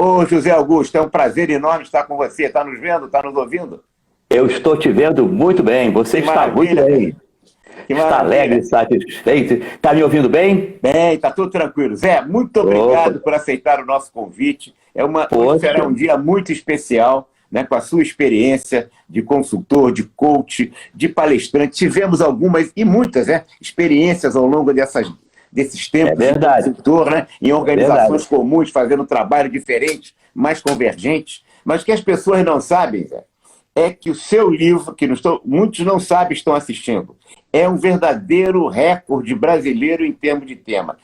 Ô, José Augusto, é um prazer enorme estar com você. Está nos vendo? Está nos ouvindo? Eu estou te vendo muito bem, você Que está muito maravilha, bem. que Está alegre, maravilha. satisfeito. Está me ouvindo bem? Bem, está tudo tranquilo. Zé, muito Opa, obrigado por aceitar o nosso convite. Hoje poxa, será um dia muito especial, né, com a sua experiência de consultor, de coach, de palestrante. Tivemos algumas e muitas, né, experiências ao longo desses é tempos de verdade, consultor, né, em é verdade. organizações comuns, fazendo trabalho diferentes, mais convergentes. Mas o que as pessoas não sabem, Zé, é que o seu livro, muitos não sabem, estão assistindo, é um verdadeiro recorde brasileiro em termos de tema.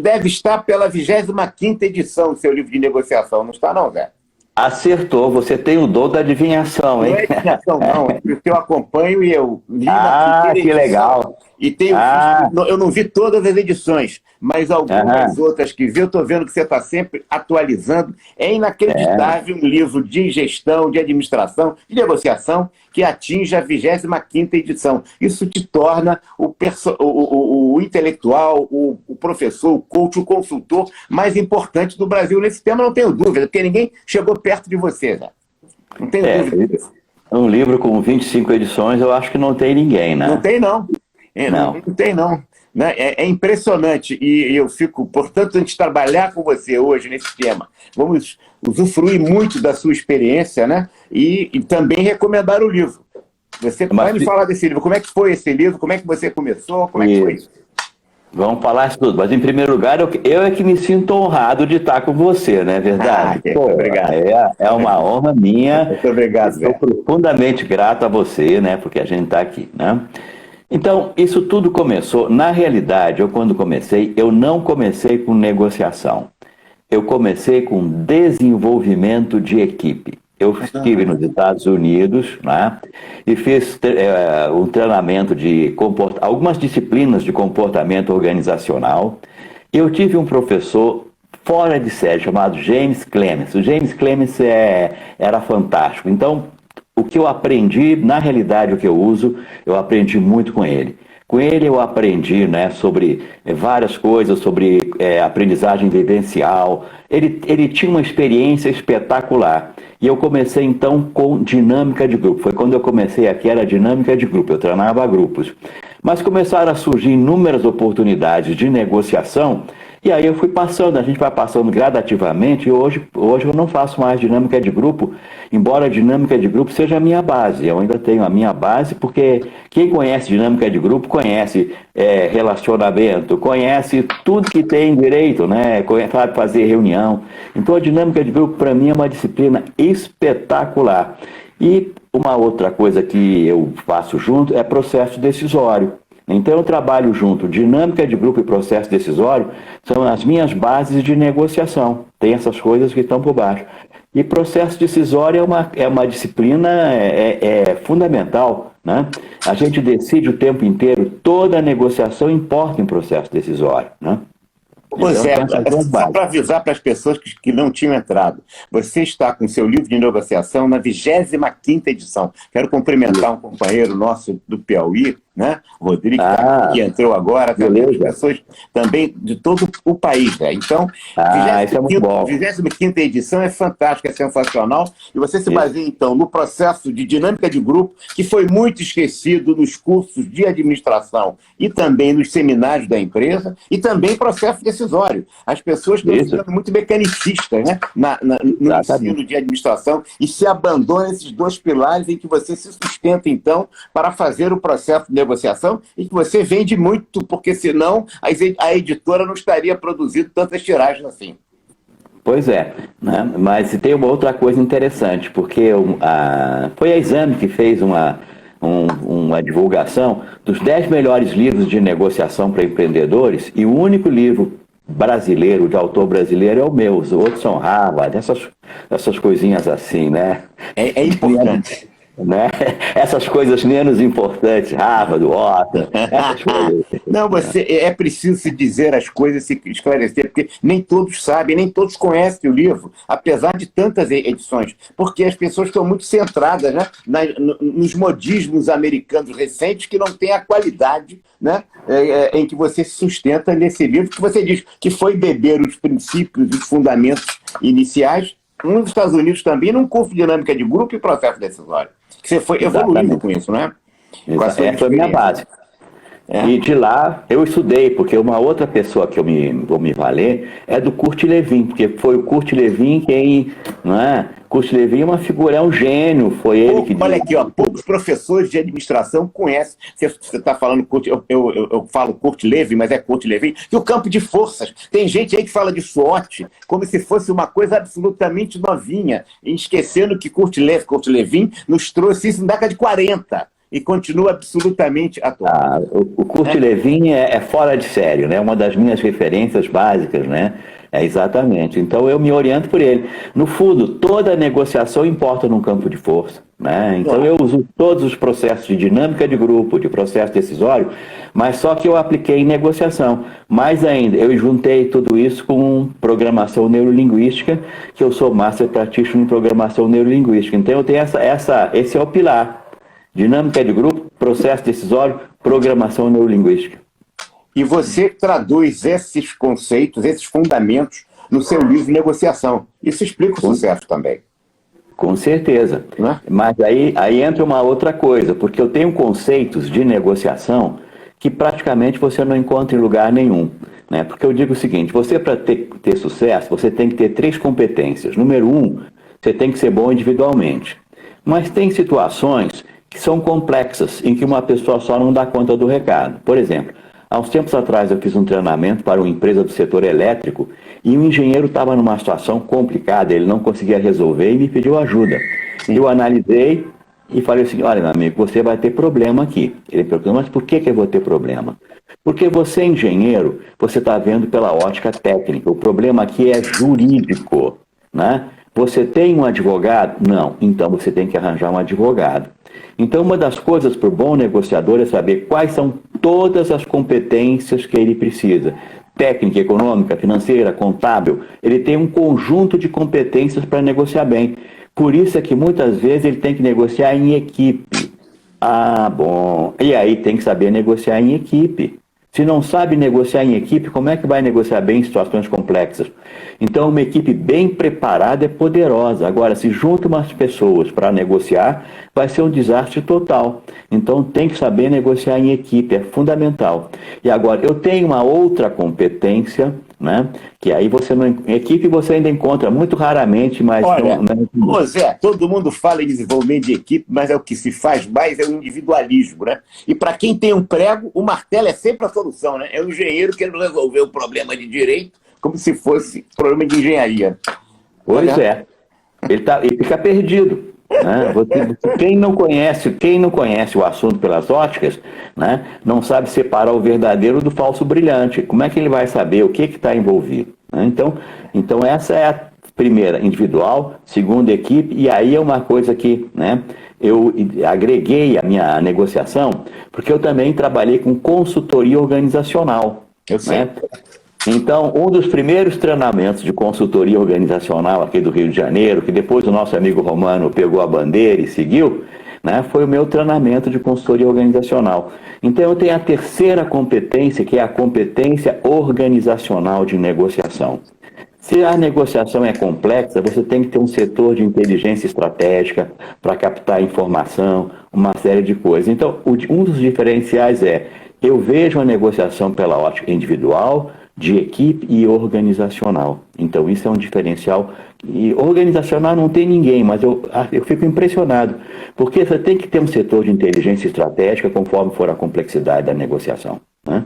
Deve estar pela 25ª edição do seu livro de negociação, não está não, Zé? Acertou, você tem o dom da adivinhação, Não hein? é adivinhação, não. É porque eu acompanho e eu li na Ah, primeira que edição legal. e Ah, eu não vi todas as edições, mas algumas aham, outras que vi, eu estou vendo que você está sempre atualizando. É é. inacreditável um livro de gestão, de administração, de negociação, que atinge a 25ª edição. Isso te torna o intelectual, o professor, o coach, o consultor mais importante do Brasil nesse tema, não tenho dúvida, porque ninguém chegou perto de você, né? Não tenho É, dúvida disso. um livro com 25 edições, eu acho que não tem ninguém, Não né? tem, não. Não. Não tem, não. Né? É impressionante. E eu fico, portanto, a gente trabalhar com você hoje nesse tema. Vamos usufruir muito da sua experiência, né? E também recomendar o livro. Você vai Mas, me falar desse livro. Como é que foi esse livro? Como é que você começou? Como é que foi isso. isso? Vamos falar isso tudo, mas em primeiro lugar, eu é que me sinto honrado de estar com você, não é verdade? Pô, Obrigado. é uma honra minha Muito e obrigado, sou Zé. profundamente grato a você, né? Porque a gente está aqui, né? Então, isso tudo começou, na realidade, eu quando comecei, eu não comecei com negociação. Eu comecei com desenvolvimento de equipe. Eu estive nos Estados Unidos, né, e fiz um treinamento de algumas disciplinas de comportamento organizacional. Eu tive um professor fora de série chamado James Clemens. O James Clemens era fantástico. Então, o que eu aprendi, na realidade, o que eu uso, eu aprendi muito com ele. Com ele eu aprendi, né, sobre várias coisas, sobre aprendizagem vivencial. Ele tinha uma experiência espetacular. E eu comecei então com dinâmica de grupo. Foi quando eu comecei aqui, era dinâmica de grupo, eu treinava grupos. Mas começaram a surgir inúmeras oportunidades de negociação, e aí eu fui passando, a gente vai passando gradativamente, e hoje eu não faço mais dinâmica de grupo, embora a dinâmica de grupo seja a minha base. Eu ainda tenho a minha base, porque quem conhece dinâmica de grupo conhece relacionamento, conhece tudo que tem direito, né? Sabe fazer reunião. Então a dinâmica de grupo para mim é uma disciplina espetacular. E uma outra coisa que eu faço junto é processo decisório. Então eu trabalho junto, dinâmica de grupo e processo decisório são as minhas bases de negociação. Tem essas coisas que estão por baixo. E processo decisório é uma disciplina fundamental, né? A gente decide o tempo inteiro, toda a negociação importa em processo decisório, né? Pois Então é, são essas duas só bases. para avisar para as pessoas que não tinham entrado, você está com seu livro de negociação na 25ª edição. Quero cumprimentar um companheiro nosso do Piauí, né? Rodrigo, Ah, que entrou agora, também as beleza. pessoas também de todo o país, né? Então, Ah, isso é muito bom. 25ª edição é fantástica, é sensacional, e você se Isso. baseia, então, no processo de dinâmica de grupo, que foi muito esquecido nos cursos de administração e também nos seminários da empresa, e também processo decisório. As pessoas estão Isso, ficando muito mecanicistas, né? No exatamente. ensino de administração e se abandonam esses dois pilares em que você se sustenta, então, para fazer o processo de negociação e que você vende muito, porque senão a editora não estaria produzindo tantas tiragens assim. Pois é, né? Mas tem uma outra coisa interessante, porque foi a Exame que fez uma divulgação dos 10 melhores livros de negociação para empreendedores, e o único livro brasileiro, de autor brasileiro, é o meu. Os outros são Harvard, essas coisinhas assim, né? É importante. Né? Essas coisas menos importantes, Harvard, Wharton, essas coisas. Não, é preciso se dizer as coisas, se esclarecer, porque nem todos sabem, nem todos conhecem o livro, apesar de tantas edições, porque as pessoas estão muito centradas, né, nos modismos americanos recentes que não têm a qualidade, né, em que você se sustenta nesse livro, que você diz que foi beber os princípios e os fundamentos iniciais nos Estados Unidos também, num curso de dinâmica de grupo e processo decisório. Que você foi evoluindo com isso, né? Com a sua Essa foi a minha base. E de lá eu estudei, porque uma outra pessoa que eu vou me valer é do Kurt Lewin, porque foi o Kurt Lewin quem, não é? Kurt Lewin é uma figura, é um gênio, foi ele que... Olha aqui, ó, poucos professores de administração conhecem, você está falando, eu falo Kurt Lewin, mas é Kurt Lewin, e o campo de forças. Tem gente aí que fala de SWOT como se fosse uma coisa absolutamente novinha, esquecendo que Kurt Lewin nos trouxe isso na década de 40. E continua absolutamente atual. O Kurt Lewin é fora de sério, né? Uma das minhas referências básicas, né? É exatamente. Então eu me oriento por ele. No fundo, toda negociação importa num campo de força, né? Então eu uso todos os processos de dinâmica de grupo, de processo decisório, mas só que eu apliquei em negociação. Mais ainda, eu juntei tudo isso com programação neurolinguística, que eu sou Master Practitioner em programação neurolinguística. Então eu tenho esse é o pilar. Dinâmica de grupo, processo decisório, programação neurolinguística. E você traduz esses conceitos, esses fundamentos, no seu livro de negociação. Isso explica o sucesso também. Com certeza. Mas aí entra uma outra coisa, porque eu tenho conceitos de negociação que praticamente você não encontra em lugar nenhum. Né? Porque eu digo o seguinte, você para ter sucesso, você tem que ter 3 competências. Número 1, você tem que ser bom individualmente. Mas tem situações que são complexas, em que uma pessoa só não dá conta do recado. Por exemplo, há uns tempos atrás eu fiz um treinamento para uma empresa do setor elétrico e o engenheiro estava numa situação complicada, ele não conseguia resolver e me pediu ajuda. Sim. Eu analisei e falei assim, olha, meu amigo, você vai ter problema aqui. Ele perguntou, mas por que eu vou ter problema? Porque você, engenheiro, você está vendo pela ótica técnica, o problema aqui é jurídico, né? Você tem um advogado? Não, então você tem que arranjar um advogado. Então, uma das coisas para o bom negociador é saber quais são todas as competências que ele precisa. Técnica, econômica, financeira, contábil. Ele tem um conjunto de competências para negociar bem. Por isso é que muitas vezes ele tem que negociar em equipe. Ah, bom. E aí tem que saber negociar em equipe. Se não sabe negociar em equipe, como é que vai negociar bem em situações complexas? Então, uma equipe bem preparada é poderosa. Agora, se junta umas pessoas para negociar, vai ser um desastre total. Então, tem que saber negociar em equipe, é fundamental. E agora, eu tenho uma outra competência, né? Que aí você não... Em equipe você ainda encontra muito raramente, mas... Olha, ô Zé, todo mundo fala em desenvolvimento de equipe, mas é o que se faz mais é o individualismo, né? E para quem tem um prego, o martelo é sempre a solução, né? É o engenheiro querendo resolver o problema de direito como se fosse problema de engenharia. Pois é. Ele fica perdido. Né? Quem não conhece o assunto pelas óticas, né, não sabe separar o verdadeiro do falso brilhante. Como é que ele vai saber o que está envolvido? Né? Então essa é a primeira, individual. Segunda, equipe. E aí é uma coisa que, né, eu agreguei a minha negociação, porque eu também trabalhei com consultoria organizacional. Eu sei. Né? Então, um dos primeiros treinamentos de consultoria organizacional aqui do Rio de Janeiro, que depois o nosso amigo Romano pegou a bandeira e seguiu, né, foi o meu treinamento de consultoria organizacional. Então, eu tenho a terceira competência, que é a competência organizacional de negociação. Se a negociação é complexa, você tem que ter um setor de inteligência estratégica para captar informação, uma série de coisas. Então, um dos diferenciais é, eu vejo a negociação pela ótica individual, de equipe e organizacional. Então isso é um diferencial. E organizacional não tem ninguém, mas eu fico impressionado, porque você tem que ter um setor de inteligência estratégica conforme for a complexidade da negociação. Né?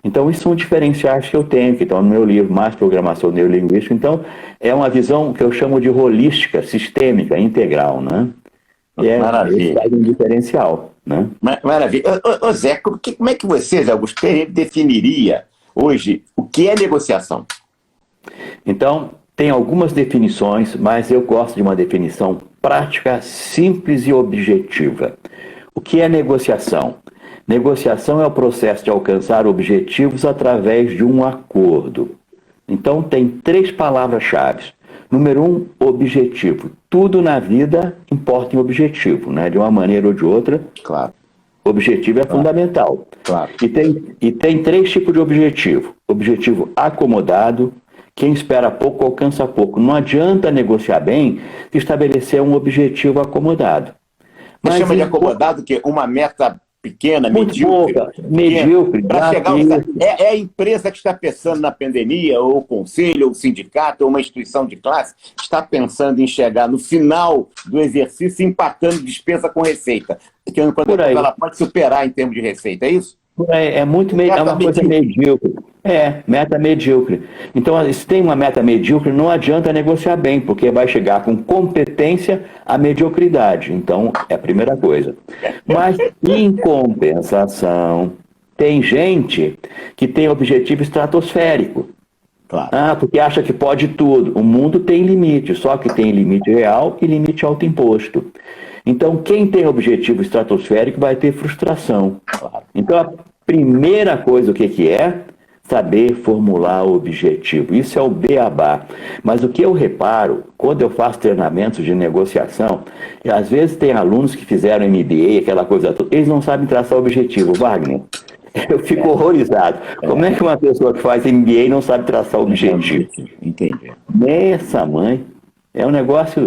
Então isso são diferenciais que eu tenho, que estão no meu livro, Mais Programação Neurolinguística. Então é uma visão que eu chamo de holística, sistêmica, integral. Né? Maravilha. É um diferencial. Né? Maravilha. Ô Zé, como é que você, Zé Augusto, definiria hoje o que é negociação? Então, tem algumas definições, mas eu gosto de uma definição prática, simples e objetiva. O que é negociação? Negociação é o processo de alcançar objetivos através de um acordo. Então, tem 3 palavras-chave. Número 1, objetivo. Tudo na vida importa em objetivo, né? De uma maneira ou de outra. Claro. Objetivo é fundamental. Claro. E tem 3 tipos de objetivo. Objetivo acomodado, Quem espera pouco alcança pouco. Não adianta negociar bem se estabelecer um objetivo acomodado. Você Mas chama de acomodado que uma meta pequena, muito medíocre, pouca, medíocre, para chegar ao... isso. É a empresa que está pensando na pandemia, ou o conselho, ou o sindicato, ou uma instituição de classe, está pensando em chegar no final do exercício empatando despesa com receita. Porque quando ela pode superar em termos de receita, é isso? É muito é uma coisa medíocre. Meta medíocre. Então, se tem uma meta medíocre, não adianta negociar bem, porque vai chegar com competência à mediocridade. Então, é a primeira coisa. Mas, em compensação, tem gente que tem objetivo estratosférico. Claro. Porque acha que pode tudo. O mundo tem limite, só que tem limite real e limite autoimposto. Então, quem tem objetivo estratosférico vai ter frustração. Então, a primeira coisa, o que é? Saber formular o objetivo. Isso é o beabá. Mas o que eu reparo, quando eu faço treinamentos de negociação, às vezes tem alunos que fizeram MBA, aquela coisa toda, eles não sabem traçar o objetivo. Wagner, eu fico horrorizado. Como é que uma pessoa que faz MBA não sabe traçar o objetivo? Entendi. Nessa mãe, é um negócio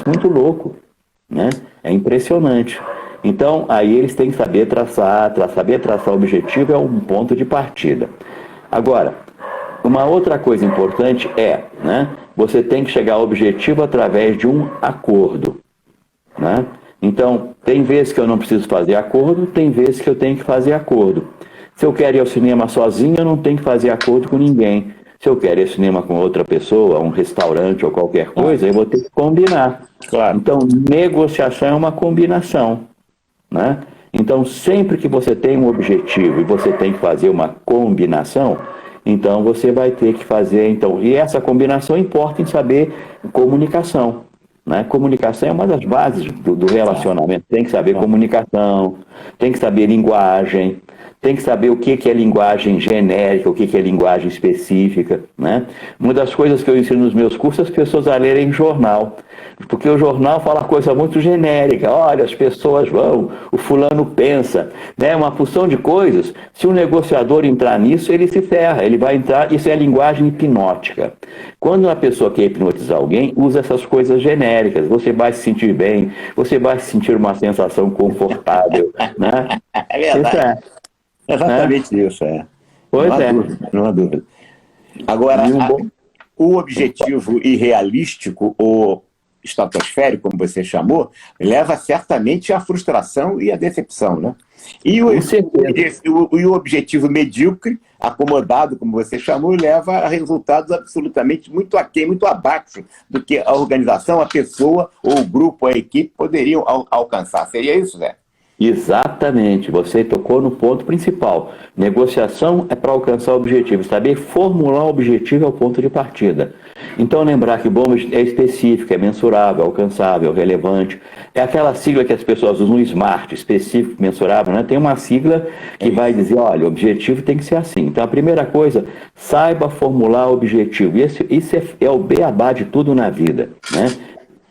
muito louco, né? É impressionante. Então, aí eles têm que saber traçar o objetivo é um ponto de partida. Agora, uma outra coisa importante né? Você tem que chegar ao objetivo através de um acordo, né? Então, tem vezes que eu não preciso fazer acordo, tem vezes que eu tenho que fazer acordo. Se eu quero ir ao cinema sozinho, eu não tenho que fazer acordo com ninguém. Se eu quero ir ao cinema com outra pessoa, um restaurante ou qualquer coisa, eu vou ter que combinar. Claro. Então, negociação é uma combinação, né? Então, sempre que você tem um objetivo e você tem que fazer uma combinação, então você vai ter que fazer... E essa combinação importa em saber comunicação. Né? Comunicação é uma das bases do relacionamento. Tem que saber comunicação, tem que saber linguagem, tem que saber o que é linguagem genérica, o que é linguagem específica. Né? Uma das coisas que eu ensino nos meus cursos é as pessoas a lerem jornal. Porque o jornal fala coisa muito genérica. Olha, as pessoas vão, o fulano pensa. Né? Uma porção de coisas. Se um negociador entrar nisso, ele se ferra. Ele vai entrar. Isso é linguagem hipnótica. Quando uma pessoa quer hipnotizar alguém, usa essas coisas genéricas. Você vai se sentir bem, você vai sentir uma sensação confortável. Né? É verdade. Exatamente isso. Pois não há dúvida. Agora, o objetivo irrealístico, ou estratosférico, como você chamou, leva certamente à frustração e à decepção, né? E o objetivo medíocre, acomodado, como você chamou, leva a resultados absolutamente muito aquém, muito abaixo do que a organização, a pessoa, ou o grupo, a equipe poderiam alcançar. Seria isso, Zé? Exatamente, você tocou no ponto principal. Negociação é para alcançar o objetivo, saber formular o objetivo é o ponto de partida. Então lembrar que o bom é específico, é mensurável, alcançável, relevante. É aquela sigla que as pessoas usam no SMART, específico, mensurável, né? Tem uma sigla que vai dizer, olha, o objetivo tem que ser assim. Então a primeira coisa, saiba formular o objetivo. Isso é o beabá de tudo na vida, né?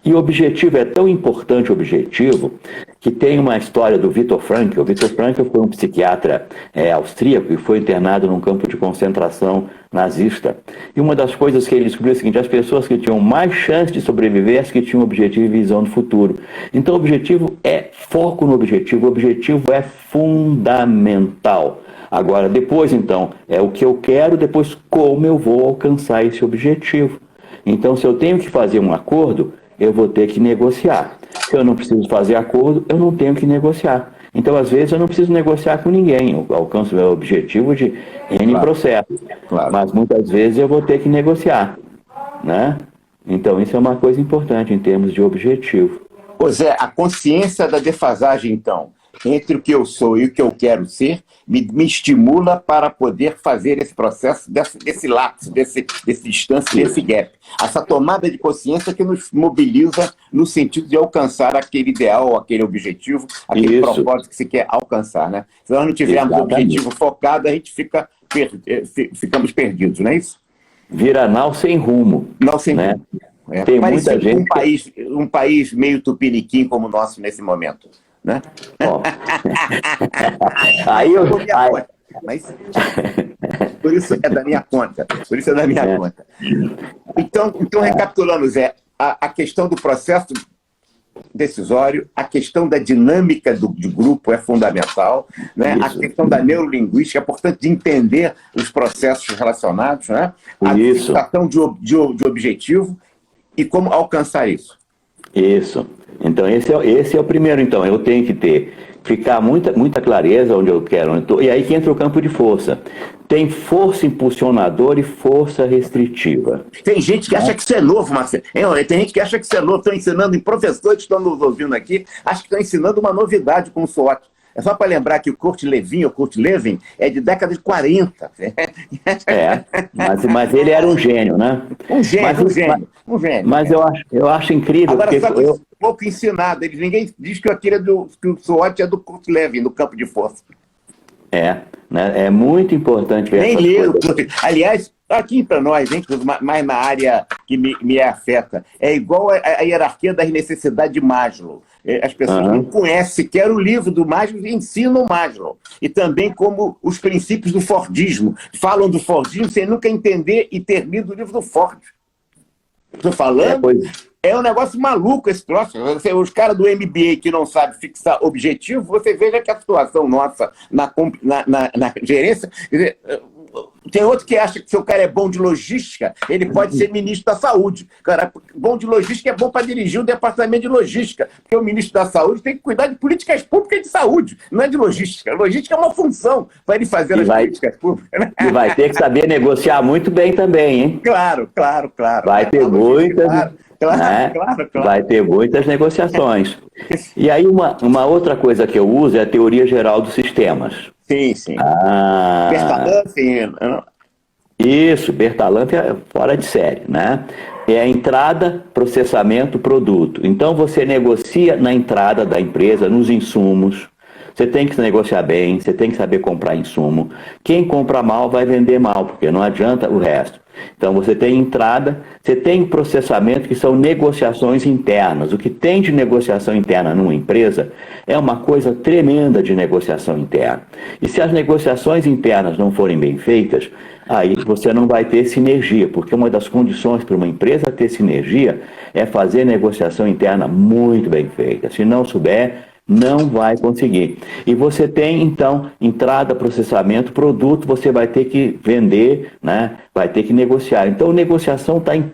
E o objetivo é tão importante, o objetivo, que tem uma história do Viktor Frankl. O Viktor Frankl foi um psiquiatra austríaco e foi internado num campo de concentração nazista. E uma das coisas que ele descobriu é o seguinte: as pessoas que tinham mais chance de sobreviver, as que tinham objetivo e visão do futuro. Então o objetivo é foco no objetivo, o objetivo é fundamental. Agora, depois então, é o que eu quero, depois como eu vou alcançar esse objetivo. Então, se eu tenho que fazer um acordo, eu vou ter que negociar. Se eu não preciso fazer acordo, eu não tenho que negociar. Então, às vezes, eu não preciso negociar com ninguém. Eu alcanço o meu objetivo de N processos. Claro. Mas, muitas vezes, eu vou ter que negociar. Né? Então, isso é uma coisa importante em termos de objetivo. Pois é, a consciência da defasagem, então, entre o que eu sou e o que eu quero ser, me estimula para poder fazer esse processo, desse lapso, desse distância, desse gap. Essa tomada de consciência que nos mobiliza no sentido de alcançar aquele ideal, aquele objetivo, aquele propósito que se quer alcançar. Né? Se nós não tivermos objetivo focado, a gente ficamos perdidos, não é isso? Vira nau sem rumo. Nau sem né? rumo. Tem muita gente... um país meio tupiniquim como o nosso nesse momento. Né? Mas por isso é da minha conta. Então recapitulando, Zé, a questão do processo decisório, a questão da dinâmica de grupo é fundamental, né? A questão da neurolinguística, é importante de entender os processos relacionados, né? A fixação de objetivo e como alcançar isso. Isso. Então, esse é o primeiro. Então, eu tenho que ficar muita clareza onde eu quero, onde eu tô, e aí que entra o campo de força. Tem força impulsionadora e força restritiva. Tem gente que acha que isso é novo, Marcelo. Tem gente que acha que isso é novo. Estão ensinando, em professores que estão nos ouvindo aqui, acho que estão ensinando uma novidade com o SWOT. É só para lembrar que o Kurt Lewin é de década de 40. Mas ele era um gênio, né? Um gênio. Mas eu acho incrível. Agora, porque só que pouco ensinado. Ninguém diz que que o SWOT é do Kurt Lewin, no campo de força. Né? É muito importante ver nem ler. Aliás, aqui para nós, hein, mais na área que me afeta, é igual a hierarquia das necessidades de Maslow. As pessoas não conhecem sequer o livro do Maslow e ensinam o Maslow. E também como os princípios do Fordismo. Falam do Fordismo sem nunca entender e ter lido o livro do Ford. Estou falando... É um negócio maluco esse troço. Os caras do MBA que não sabem fixar objetivo, você veja que a situação nossa na gerência... Tem outro que acha que se o cara é bom de logística, ele pode ser ministro da saúde. Cara, bom de logística é bom para dirigir o departamento de logística, porque o ministro da saúde tem que cuidar de políticas públicas de saúde, não é de logística. Logística é uma função para ele fazer políticas públicas. Né? E vai ter que saber negociar muito bem também, hein? Claro. Vai ter muitas... Claro. Vai ter muitas negociações. E aí uma outra coisa que eu uso é a teoria geral dos sistemas. Sim. Bertalanffy. Isso, Bertalanffy é fora de série, né? É a entrada, processamento, produto. Então você negocia na entrada da empresa, nos insumos. Você tem que se negociar bem, você tem que saber comprar insumo. Quem compra mal vai vender mal, porque não adianta o resto. Então você tem entrada, você tem processamento, que são negociações internas. O que tem de negociação interna numa empresa é uma coisa tremenda de negociação interna. E se as negociações internas não forem bem feitas, aí você não vai ter sinergia, porque uma das condições para uma empresa ter sinergia é fazer negociação interna muito bem feita. Se não souber, não vai conseguir. E você tem, então, entrada, processamento, produto, você vai ter que vender, né? Vai ter que negociar. Então, negociação está em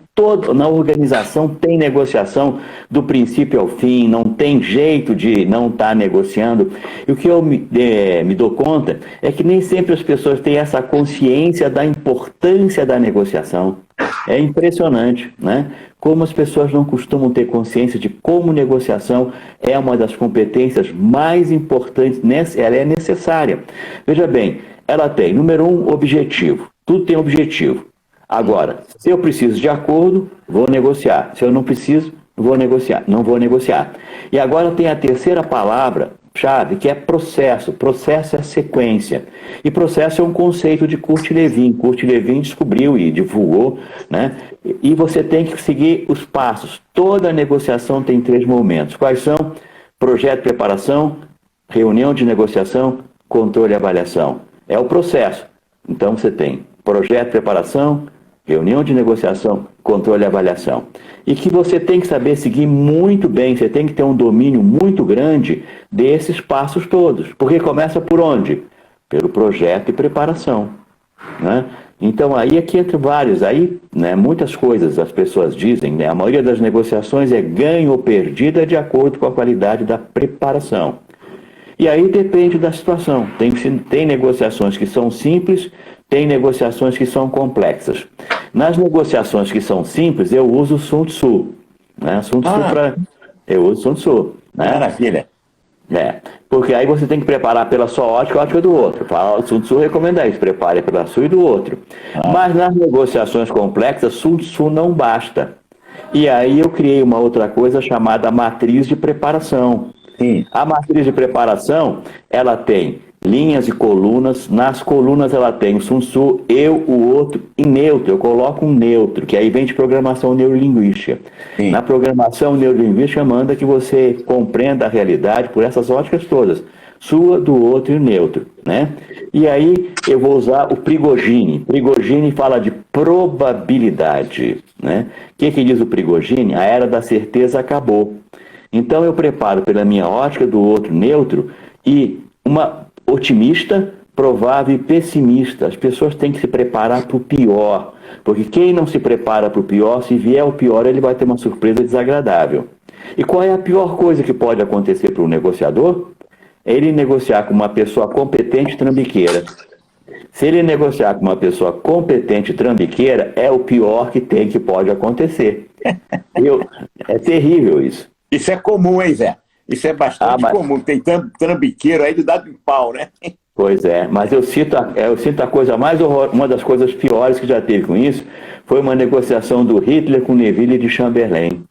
na organização tem negociação do princípio ao fim, não tem jeito de não estar negociando. E o que eu me dou conta é que nem sempre as pessoas têm essa consciência da importância da negociação. É impressionante, né? Como as pessoas não costumam ter consciência de como negociação é uma das competências mais importantes, ela é necessária. Veja bem, ela tem, número 1, objetivo. Tudo tem objetivo. Agora, se eu preciso de acordo, vou negociar. Se eu não preciso, não vou negociar. E agora tem a terceira palavra-chave, que é processo. Processo é sequência. E processo é um conceito de Kurt Lewin. Kurt Lewin descobriu e divulgou, né? E você tem que seguir os passos. Toda negociação tem 3 momentos. Quais são? Projeto, preparação, reunião de negociação, controle e avaliação. É o processo. Então você tem projeto, preparação, reunião de negociação, controle e avaliação. E que você tem que saber seguir muito bem, você tem que ter um domínio muito grande desses passos todos. Porque começa por onde? Pelo projeto e preparação. Né? Então aí é que entre vários, aí, né, muitas coisas as pessoas dizem, né, a maioria das negociações é ganho ou perdida de acordo com a qualidade da preparação. E aí depende da situação. Tem negociações que são simples, tem negociações que são complexas. Nas negociações que são simples, eu uso o Sun Tzu. Né? Eu uso o Sun Tzu. Né? Maravilha. Porque aí você tem que preparar pela sua ótica e a ótica do outro. O Sun Tzu recomenda isso, prepare pela sua e do outro. Mas nas negociações complexas, Sun Tzu não basta. E aí eu criei uma outra coisa chamada matriz de preparação. Sim. A matriz de preparação, ela tem linhas e colunas. Nas colunas ela tem o Sun Tzu, eu, o outro e neutro. Eu coloco um neutro, que aí vem de programação neurolinguística. Sim. Na programação neurolinguística manda que você compreenda a realidade por essas óticas todas. sua, do outro e neutro, né? E aí eu vou usar o Prigogine. Prigogine fala de probabilidade, né? O que diz o Prigogine? A era da certeza acabou. Então eu preparo pela minha ótica do outro neutro e uma otimista, provável e pessimista. As pessoas têm que se preparar para o pior, porque quem não se prepara para o pior, se vier o pior, ele vai ter uma surpresa desagradável. E qual é a pior coisa que pode acontecer para um negociador? É ele negociar com uma pessoa competente e trambiqueira. Se ele negociar com uma pessoa competente e trambiqueira, é o pior que pode acontecer. É terrível isso. Isso é comum, hein, Zé? Isso é bastante comum. Tem trambiqueiro aí de dado em pau, né? Pois é, mas eu sinto a coisa mais horrorosa, uma das coisas piores que já teve com isso, foi uma negociação do Hitler com Neville de Chamberlain.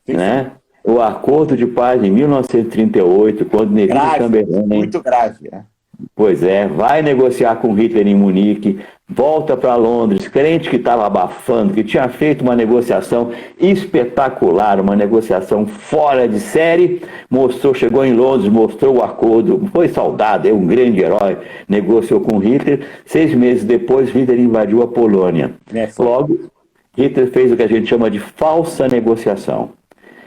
Sim, né? Sim. O acordo de paz em 1938, quando Neville de Chamberlain... Muito grave, né? Pois é, vai negociar com Hitler em Munique, volta para Londres, crente que estava abafando, que tinha feito uma negociação espetacular, uma negociação fora de série, chegou em Londres, mostrou o acordo, foi saudado, é um grande herói, negociou com Hitler. 6 meses depois, Hitler invadiu a Polônia. Logo, Hitler fez o que a gente chama de falsa negociação.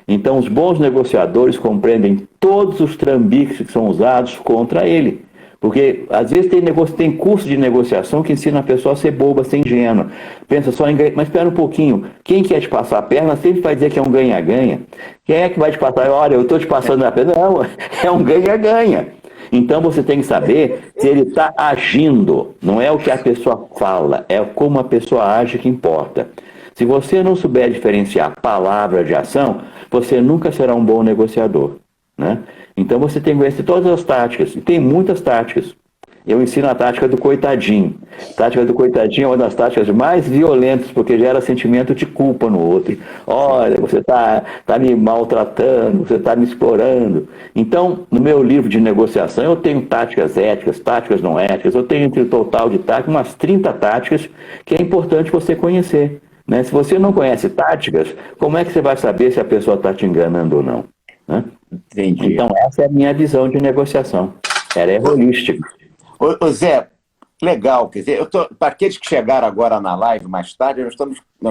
Então, os bons negociadores compreendem todos os trambiques que são usados contra ele. Porque, às vezes, tem curso de negociação que ensina a pessoa a ser boba, ser ingênua. Pensa só em ganhar. Mas espera um pouquinho. Quem quer te passar a perna sempre vai dizer que é um ganha-ganha. Quem é que vai te passar? Olha, eu estou te passando a perna. Não, é um ganha-ganha. Então, você tem que saber se ele está agindo. Não é o que a pessoa fala, é como a pessoa age que importa. Se você não souber diferenciar palavra de ação, você nunca será um bom negociador, né? Então você tem que conhecer todas as táticas, e tem muitas táticas. Eu ensino a tática do coitadinho. A tática do coitadinho é uma das táticas mais violentas, porque gera sentimento de culpa no outro. Olha, você tá me maltratando, você está me explorando. Então, no meu livro de negociação, eu tenho táticas éticas, táticas não éticas, eu tenho entre o total de táticas, umas 30 táticas, que é importante você conhecer. Né? Se você não conhece táticas, como é que você vai saber se a pessoa está te enganando ou não? Né? Entendi. Então, essa é a minha visão de negociação. Ela é holística. Ô Zé, legal. Quer dizer, para aqueles que chegaram agora na live mais tarde, nós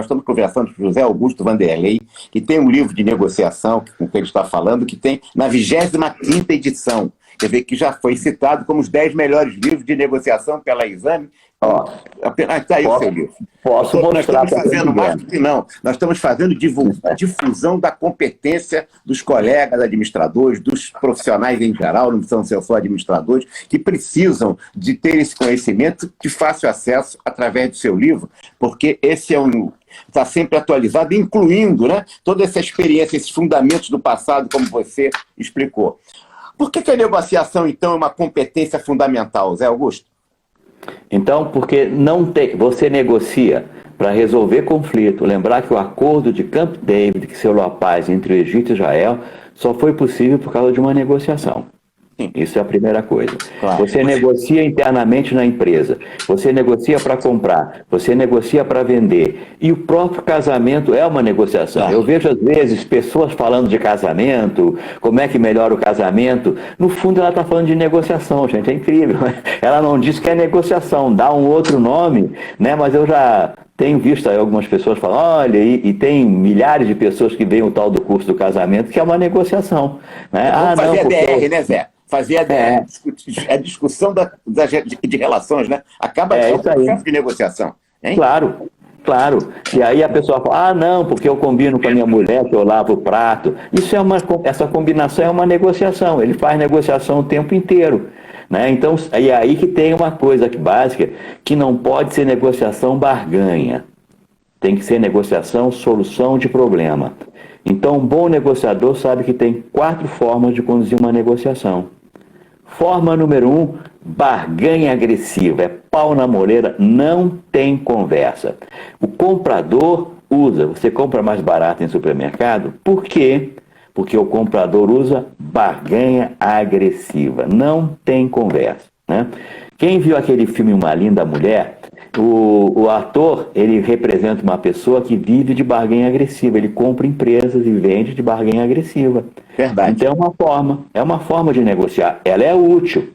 estamos conversando com o José Augusto Vanderlei, que tem um livro de negociação, com que ele está falando, que tem na 25ª edição. Quer dizer, que já foi citado como os 10 melhores livros de negociação pela Exame. Está aí o seu livro. Posso nós mostrar. Estamos fazendo mais do que não. Nós estamos fazendo difusão da competência dos colegas administradores, dos profissionais em geral, não precisam ser só administradores, que precisam de ter esse conhecimento de fácil acesso através do seu livro, porque esse está sempre atualizado, incluindo, né, toda essa experiência, esses fundamentos do passado, como você explicou. Por que a negociação, então, é uma competência fundamental, Zé Augusto? Então, porque você negocia para resolver conflito. Lembrar que o acordo de Camp David, que selou a paz entre o Egito e Israel, só foi possível por causa de uma negociação. Isso é a primeira coisa. Claro. Você negocia internamente na empresa, você negocia para comprar, você negocia para vender. E o próprio casamento é uma negociação. Claro. Eu vejo, às vezes, pessoas falando de casamento, como é que melhora o casamento. No fundo, ela está falando de negociação, gente. É incrível. Ela não diz que é negociação, dá um outro nome, né? Mas eu já tenho visto aí algumas pessoas falando, olha, e tem milhares de pessoas que veem o tal do curso do casamento, que é uma negociação. Né? Vamos fazer a DR, né, Zé? Fazer a discussão de relações, né? Acaba sendo um processo de negociação. Hein? Claro. E aí a pessoa fala, não, porque eu combino com a minha mulher que eu lavo o prato. Essa combinação é uma negociação. Ele faz negociação o tempo inteiro. Né? Então, é aí que tem uma coisa básica, que não pode ser negociação barganha. Tem que ser negociação, solução de problema. Então, um bom negociador sabe que tem 4 formas de conduzir uma negociação. Forma número 1, barganha agressiva. É pau na moleira, não tem conversa. O comprador usa, você compra mais barato em supermercado, por quê? Porque o comprador usa barganha agressiva, não tem conversa. Né? Quem viu aquele filme Uma Linda Mulher, O ator, ele representa uma pessoa que vive de barganha agressiva. Ele compra empresas e vende de barganha agressiva. Verdade. Então é uma forma de negociar. Ela é útil.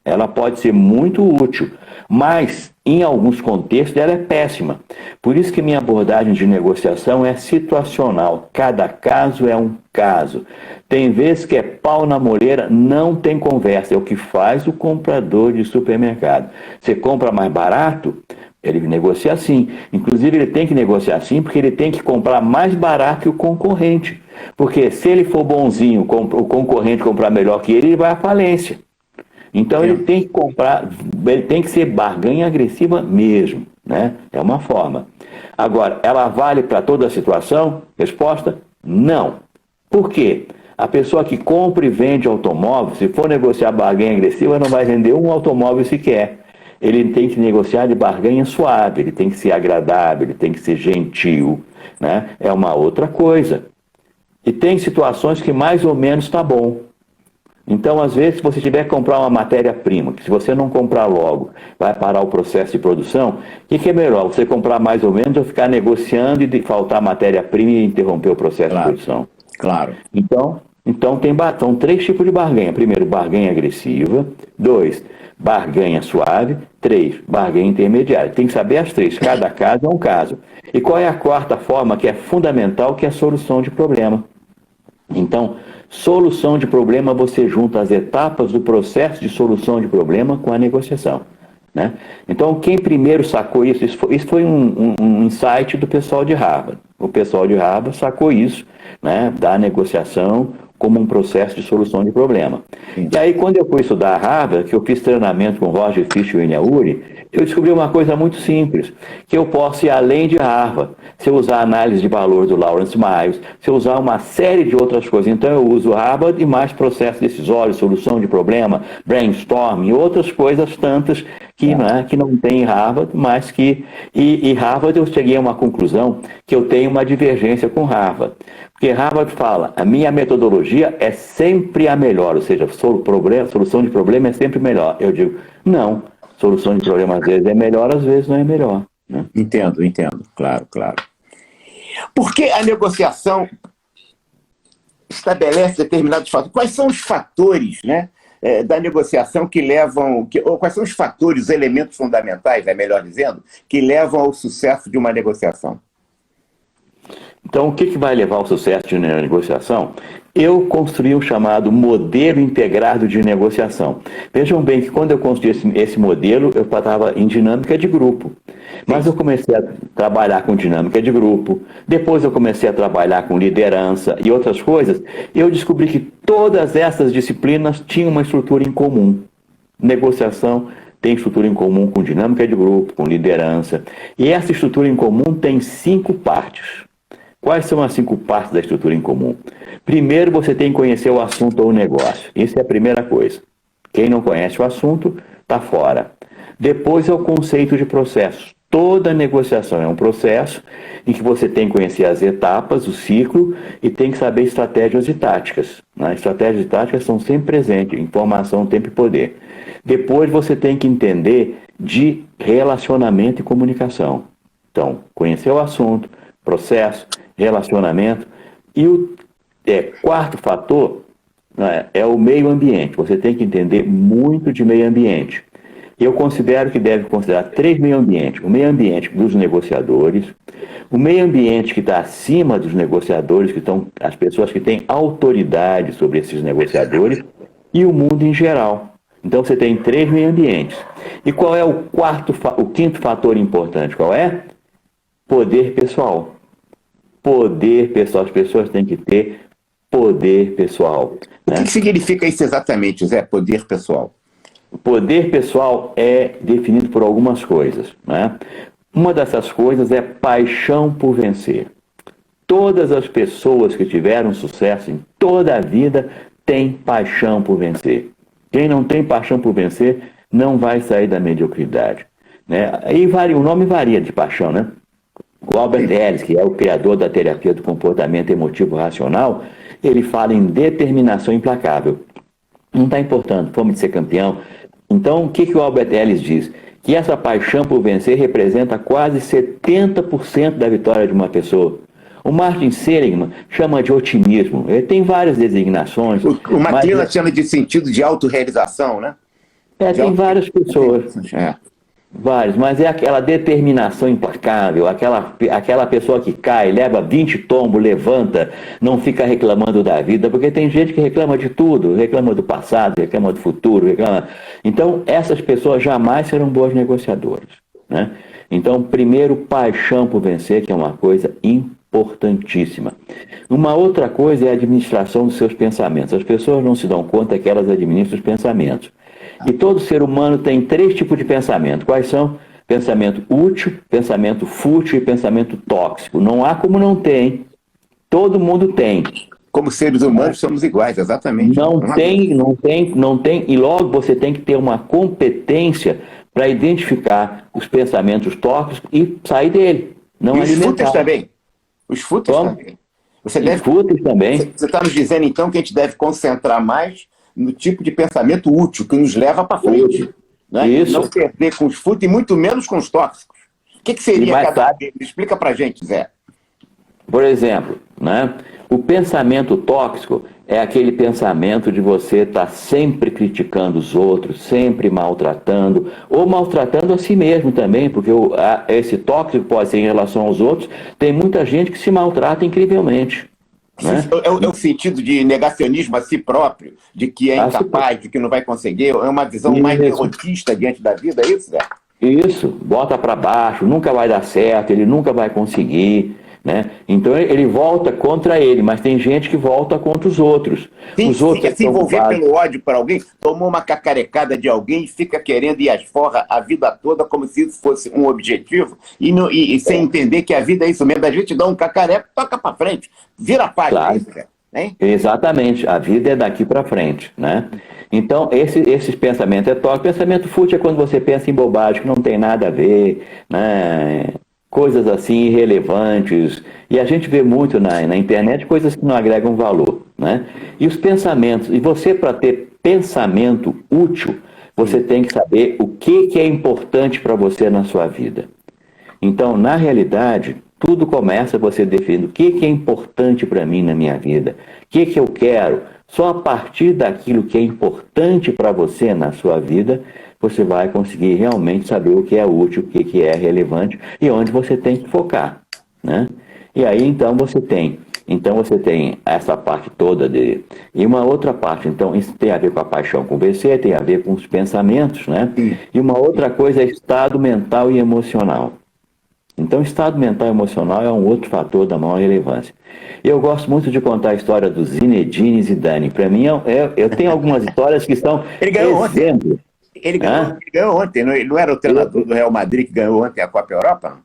Ela pode ser muito útil, mas em alguns contextos ela é péssima. Por isso que minha abordagem de negociação é situacional. Cada caso é um caso. Tem vezes que é pau na moleira, não tem conversa. É o que faz o comprador de supermercado. Você compra mais barato, ele negocia assim. Inclusive ele tem que negociar assim porque ele tem que comprar mais barato que o concorrente. Porque se ele for bonzinho, o concorrente comprar melhor que ele vai à falência. Então ele tem que comprar, ele tem que ser barganha agressiva mesmo, né? É uma forma. Agora, ela vale para toda a situação? Resposta, não. Por quê? A pessoa que compra e vende automóvel, se for negociar barganha agressiva, não vai vender um automóvel sequer. Ele tem que negociar de barganha suave, ele tem que ser agradável, ele tem que ser gentil, né? É uma outra coisa. E tem situações que mais ou menos está bom. Então, às vezes, se você tiver que comprar uma matéria-prima, que se você não comprar logo, vai parar o processo de produção, o que é melhor? Você comprar mais ou menos ou ficar negociando e faltar matéria-prima e interromper o processo de produção? Claro. Então são 3 tipos de barganha. Primeiro, barganha agressiva. 2, barganha suave. 3, barganha intermediária. Tem que saber as 3. Cada caso é um caso. E qual é a quarta forma, que é fundamental, que é a solução de problema? Então, solução de problema, você junta as etapas do processo de solução de problema com a negociação, né? Então, quem primeiro sacou isso, isso foi um insight do pessoal de Harvard. O pessoal de Harvard sacou isso, né, da negociação como um processo de solução de problema. Sim. E aí, quando eu fui estudar Harvard, que eu fiz treinamento com Roger Fisher e Inyauri, eu descobri uma coisa muito simples, que eu posso ir além de Harvard, se eu usar a análise de valor do Lawrence Miles, se eu usar uma série de outras coisas. Então eu uso Harvard e mais processo decisório, solução de problema, brainstorm e outras coisas tantas que, né, que não tem em Harvard, mas que... E Harvard eu cheguei a uma conclusão que eu tenho uma divergência com Harvard. Porque Harvard fala, a minha metodologia é sempre a melhor, ou seja, solução de problema é sempre melhor. Eu digo, não, solução de problema às vezes é melhor, às vezes não é melhor, né? Entendo, claro. Por que a negociação estabelece determinados fatores? Quais são os fatores, né, da negociação que levam... ou quais são os fatores, os elementos fundamentais, é melhor dizendo, que levam ao sucesso de uma negociação? Então, o que vai levar ao sucesso de uma negociação? Eu construí um chamado modelo integrado de negociação. Vejam bem que quando eu construí esse modelo, eu estava em dinâmica de grupo. Mas eu comecei a trabalhar com dinâmica de grupo, depois eu comecei a trabalhar com liderança e outras coisas, e eu descobri que todas essas disciplinas tinham uma estrutura em comum. Negociação tem estrutura em comum com dinâmica de grupo, com liderança. E essa estrutura em comum tem 5 partes. Quais são as 5 partes da estrutura em comum? Primeiro, você tem que conhecer o assunto ou o negócio. Isso é a primeira coisa. Quem não conhece o assunto, está fora. Depois é o conceito de processo. Toda negociação é um processo em que você tem que conhecer as etapas, o ciclo, e tem que saber estratégias e táticas. Né? Estratégias e táticas são sempre presentes, informação, tempo e poder. Depois você tem que entender de relacionamento e comunicação. Então, conhecer o assunto, processo, relacionamento. E o quarto fator, né, é o meio ambiente. Você tem que entender muito de meio ambiente. Eu considero que deve considerar 3 meio ambientes. O meio ambiente dos negociadores, o meio ambiente que está acima dos negociadores, que estão as pessoas que têm autoridade sobre esses negociadores, e o mundo em geral. Então você tem 3 meio ambientes. E qual é o quinto fator importante? Qual é? Poder pessoal. Poder pessoal. As pessoas têm que ter poder pessoal. O que significa isso exatamente, Zé? Poder pessoal. O poder pessoal é definido por algumas coisas, né? Uma dessas coisas é paixão por vencer. Todas as pessoas que tiveram sucesso em toda a vida têm paixão por vencer. Quem não tem paixão por vencer não vai sair da mediocridade, né? Aí o nome varia de paixão, né? O Albert Ellis, que é o criador da terapia do comportamento emotivo racional, ele fala em determinação implacável. Não está importando, fome de ser campeão. Então, o que o Albert Ellis diz? que essa paixão por vencer representa quase 70% da vitória de uma pessoa. O Martin Seligman chama de otimismo. Ele tem várias designações. O McClellan chama de sentido de autorrealização, né? Tem várias pessoas. Vários, mas é aquela determinação implacável, aquela pessoa que cai, leva 20 tombos, levanta, não fica reclamando da vida, porque tem gente que reclama de tudo, reclama do passado, reclama do futuro, reclama... Então, essas pessoas jamais serão boas negociadoras, né? Então, primeiro, paixão por vencer, que é uma coisa importantíssima. Uma outra coisa é a administração dos seus pensamentos. As pessoas não se dão conta que elas administram os pensamentos. E todo ser humano tem 3 tipos de pensamento. Quais são? Pensamento útil, pensamento fútil e pensamento tóxico. Não há como não tem. Todo mundo tem. Como seres humanos somos iguais, exatamente. Não tem. E logo você tem que ter uma competência para identificar os pensamentos tóxicos e sair dele. Não e alimentar. Os fúteis também. Os fúteis também. Os fúteis também. Você está nos dizendo, então, que a gente deve concentrar mais no tipo de pensamento útil, que nos leva para frente. Né? Isso. Não perder com os fúteis e muito menos com os tóxicos. O que seria cada deles? Explica para a gente, Zé. Por exemplo, né? O pensamento tóxico é aquele pensamento de você estar sempre criticando os outros, sempre maltratando, ou maltratando a si mesmo também, porque esse tóxico pode ser em relação aos outros. Tem muita gente que se maltrata incrivelmente. Né? É o sentido de negacionismo a si próprio, de que é incapaz, de que não vai conseguir, é uma visão mais derrotista diante da vida, é isso, Zé? Isso, bota para baixo, nunca vai dar certo, ele nunca vai conseguir, né? Então ele volta contra ele, mas tem gente que volta contra os outros. Sim, se envolver pelo ódio para alguém, tomou uma cacarecada de alguém e fica querendo ir às forras a vida toda como se isso fosse um objetivo e sem entender que a vida é isso mesmo. A gente dá um cacareco, toca para frente, vira a página. Claro. Hein? Exatamente, a vida é daqui para frente, né? Então, esses pensamentos é tóxico. Pensamento fútil é quando você pensa em bobagem que não tem nada a ver, né? Coisas assim irrelevantes, e a gente vê muito na internet coisas que não agregam valor, né? E os pensamentos, e você, para ter pensamento útil, você tem que saber o que é importante para você na sua vida. Então, na realidade, tudo começa você definindo o que é importante para mim na minha vida, o que eu quero. Só a partir daquilo que é importante para você na sua vida, você vai conseguir realmente saber o que é útil, o que é relevante e onde você tem que focar, né? E aí, então, você tem essa parte toda dele. E uma outra parte, então, isso tem a ver com a paixão com vencer, tem a ver com os pensamentos, né? E uma outra coisa é estado mental e emocional. Então, estado mental e emocional é um outro fator da maior relevância. Eu gosto muito de contar a história do Zinedine Zidane. Para mim, eu tenho algumas histórias que são exemplos. Ele ganhou ontem, não era o treinador do Real Madrid que ganhou ontem a Copa Europa?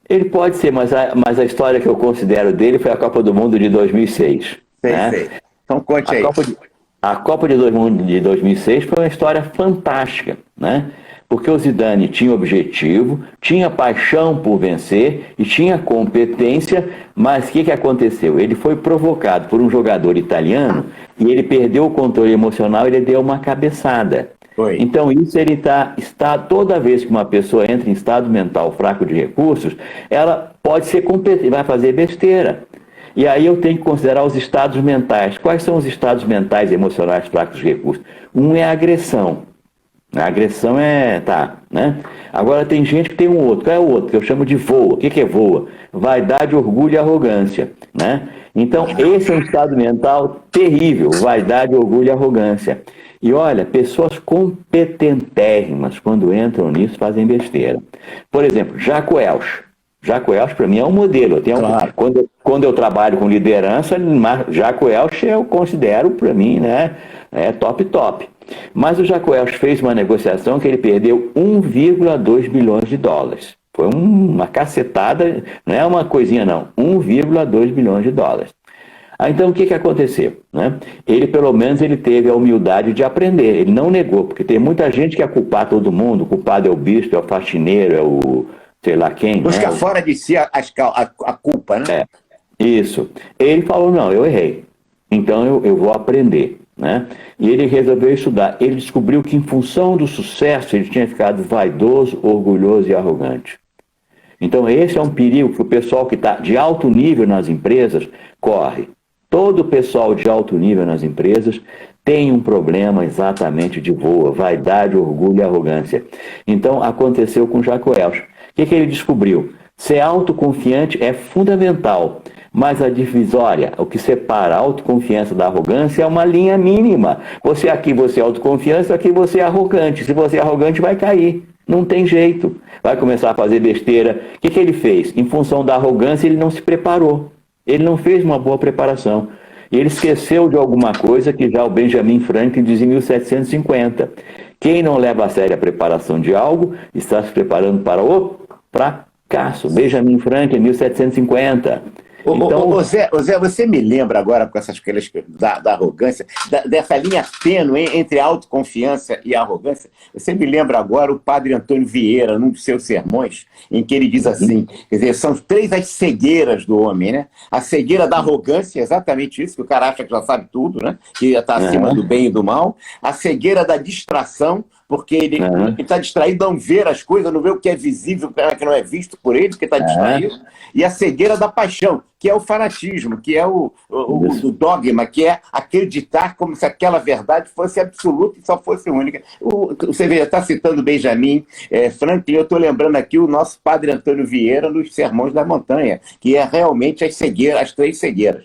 Ele pode ser, mas a história que eu considero dele foi a Copa do Mundo de 2006. Sei. Então conte aí. A Copa de 2006 foi uma história fantástica, né? Porque o Zidane tinha objetivo, tinha paixão por vencer e tinha competência, mas o que aconteceu? Ele foi provocado por um jogador italiano e ele perdeu o controle emocional e ele deu uma cabeçada. Foi. Então isso ele está toda vez que uma pessoa entra em estado mental fraco de recursos, ela pode ser competente, vai fazer besteira. E aí eu tenho que considerar os estados mentais. Quais são os estados mentais e emocionais fracos de recursos? Um é a agressão. A agressão né? Agora tem gente que tem um outro. Qual é o outro? Que eu chamo de voa. O que é voa? Vaidade, orgulho e arrogância, né? Então esse é um estado mental terrível. Vaidade, orgulho e arrogância. E olha, pessoas competentérrimas, quando entram nisso, fazem besteira. Por exemplo, Jaco Welch. Jaco Welch, para mim, é um modelo. Claro. Quando eu trabalho com liderança, Jaco Welch eu considero, para mim, né, top. Mas o Jaco Welch fez uma negociação que ele perdeu 1,2 bilhões de dólares. Foi uma cacetada, não é uma coisinha não, 1,2 bilhões de dólares. Então o que aconteceu? Né? Ele pelo menos teve a humildade de aprender, ele não negou, porque tem muita gente que quer culpar todo mundo, o culpado é o bispo, é o faxineiro, é o sei lá quem. Busca fora de si a culpa, né? Isso. Ele falou, não, eu errei, então eu vou aprender. né? E ele resolveu estudar. Ele descobriu que, em função do sucesso, ele tinha ficado vaidoso, orgulhoso e arrogante. Então, esse é um perigo que o pessoal que está de alto nível nas empresas corre. Todo o pessoal de alto nível nas empresas tem um problema exatamente de voa, vaidade, orgulho e arrogância. Então, aconteceu com Jaco Welch. O que ele descobriu? Ser autoconfiante é fundamental, mas a divisória, o que separa a autoconfiança da arrogância é uma linha mínima. Aqui você é autoconfiança, aqui você é arrogante. Se você é arrogante, vai cair. Não tem jeito. Vai começar a fazer besteira. O que ele fez? Em função da arrogância, ele não se preparou. Ele não fez uma boa preparação. E ele esqueceu de alguma coisa que já o Benjamin Franklin diz em 1750. Quem não leva a sério a preparação de algo, está se preparando para o fracasso. Benjamin Franklin, 1750. Então... Zé, você me lembra agora, com essas coisas da arrogância, dessa linha tênue entre a autoconfiança e a arrogância, você me lembra agora o padre Antônio Vieira, num dos seus sermões, em que ele diz assim, quer dizer, são três as cegueiras do homem, né? A cegueira da arrogância, exatamente isso, que o cara acha que já sabe tudo, né? Que está acima do bem e do mal. A cegueira da distração, porque ele está distraído, não vê as coisas, não vê o que é visível, o que não é visto por ele, porque está distraído. E a cegueira da paixão, que é o fanatismo, que é o dogma, que é acreditar como se aquela verdade fosse absoluta e só fosse única. Você está citando Benjamin Franklin, eu estou lembrando aqui o nosso padre Antônio Vieira nos Sermões da Montanha, que é realmente as três cegueiras.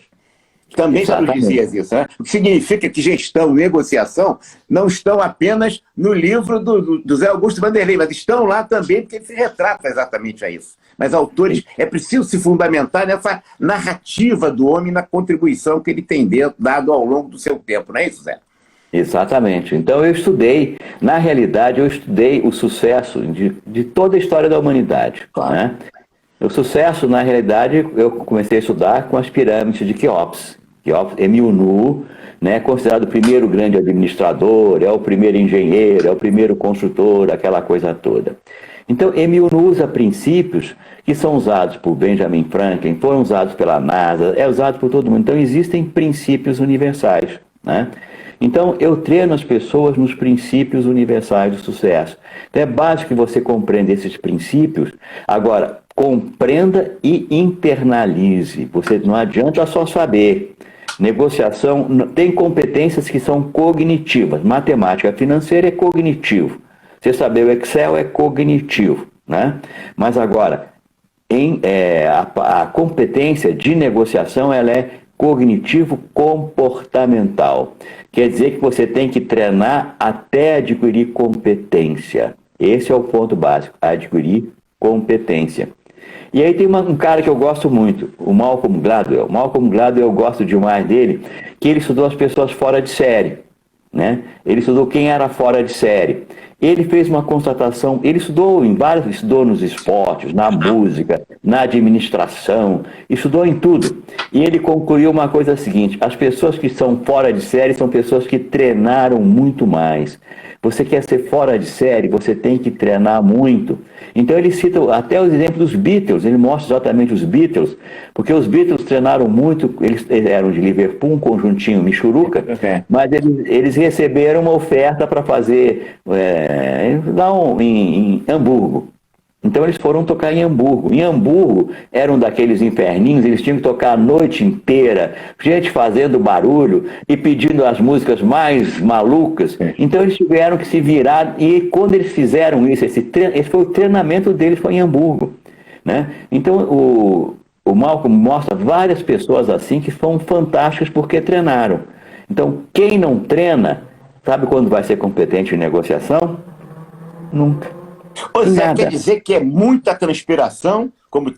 Também já nos dizias isso, né? O que significa que gestão e negociação não estão apenas no livro do Zé Augusto Vanderlei, mas estão lá também porque ele se retrata exatamente a isso. Mas autores, é preciso se fundamentar nessa narrativa do homem, na contribuição que ele tem dado ao longo do seu tempo, não é isso, Zé? Exatamente. Então eu estudei, na realidade eu estudei o sucesso de toda a história da humanidade. Claro. Né? O sucesso, na realidade, eu comecei a estudar com as pirâmides de Quéops. Quéops, Emil Nu, né, considerado o primeiro grande administrador, é o primeiro engenheiro, é o primeiro construtor, aquela coisa toda. Então, Emil Nu usa princípios que são usados por Benjamin Franklin, foram usados pela NASA, é usado por todo mundo. Então, existem princípios universais, né? Então, eu treino as pessoas nos princípios universais do sucesso. Então, é básico que você compreenda esses princípios. Agora, compreenda e internalize. Você não adianta só saber. Negociação tem competências que são cognitivas. Matemática financeira é cognitivo. Você saber o Excel é cognitivo, né? Mas agora, a competência de negociação ela é cognitivo-comportamental. Quer dizer que você tem que treinar até adquirir competência. Esse é o ponto básico, adquirir competência. E aí tem um cara que eu gosto muito, o Malcolm Gladwell. Malcolm Gladwell, eu gosto demais dele, que ele estudou as pessoas fora de série, né? Ele estudou quem era fora de série. Ele fez uma constatação, ele estudou estudou nos esportes, na música, na administração, estudou em tudo. E ele concluiu uma coisa seguinte: as pessoas que são fora de série são pessoas que treinaram muito mais. Você quer ser fora de série, você tem que treinar muito. Então ele cita até os exemplos dos Beatles, ele mostra exatamente os Beatles, porque os Beatles treinaram muito, eles eram de Liverpool, um conjuntinho Michuruca, mas eles receberam uma oferta para fazer em Hamburgo. Então eles foram tocar em Hamburgo. Em Hamburgo era um daqueles inferninhos, eles tinham que tocar a noite inteira, gente fazendo barulho e pedindo as músicas mais malucas. Então eles tiveram que se virar, e quando eles fizeram isso, esse foi o treinamento deles, foi em Hamburgo, né? Então o Malcolm mostra várias pessoas assim que são fantásticas porque treinaram. Então quem não treina, sabe quando vai ser competente em negociação? Nunca. Ou seja, quer dizer que é muita transpiração, como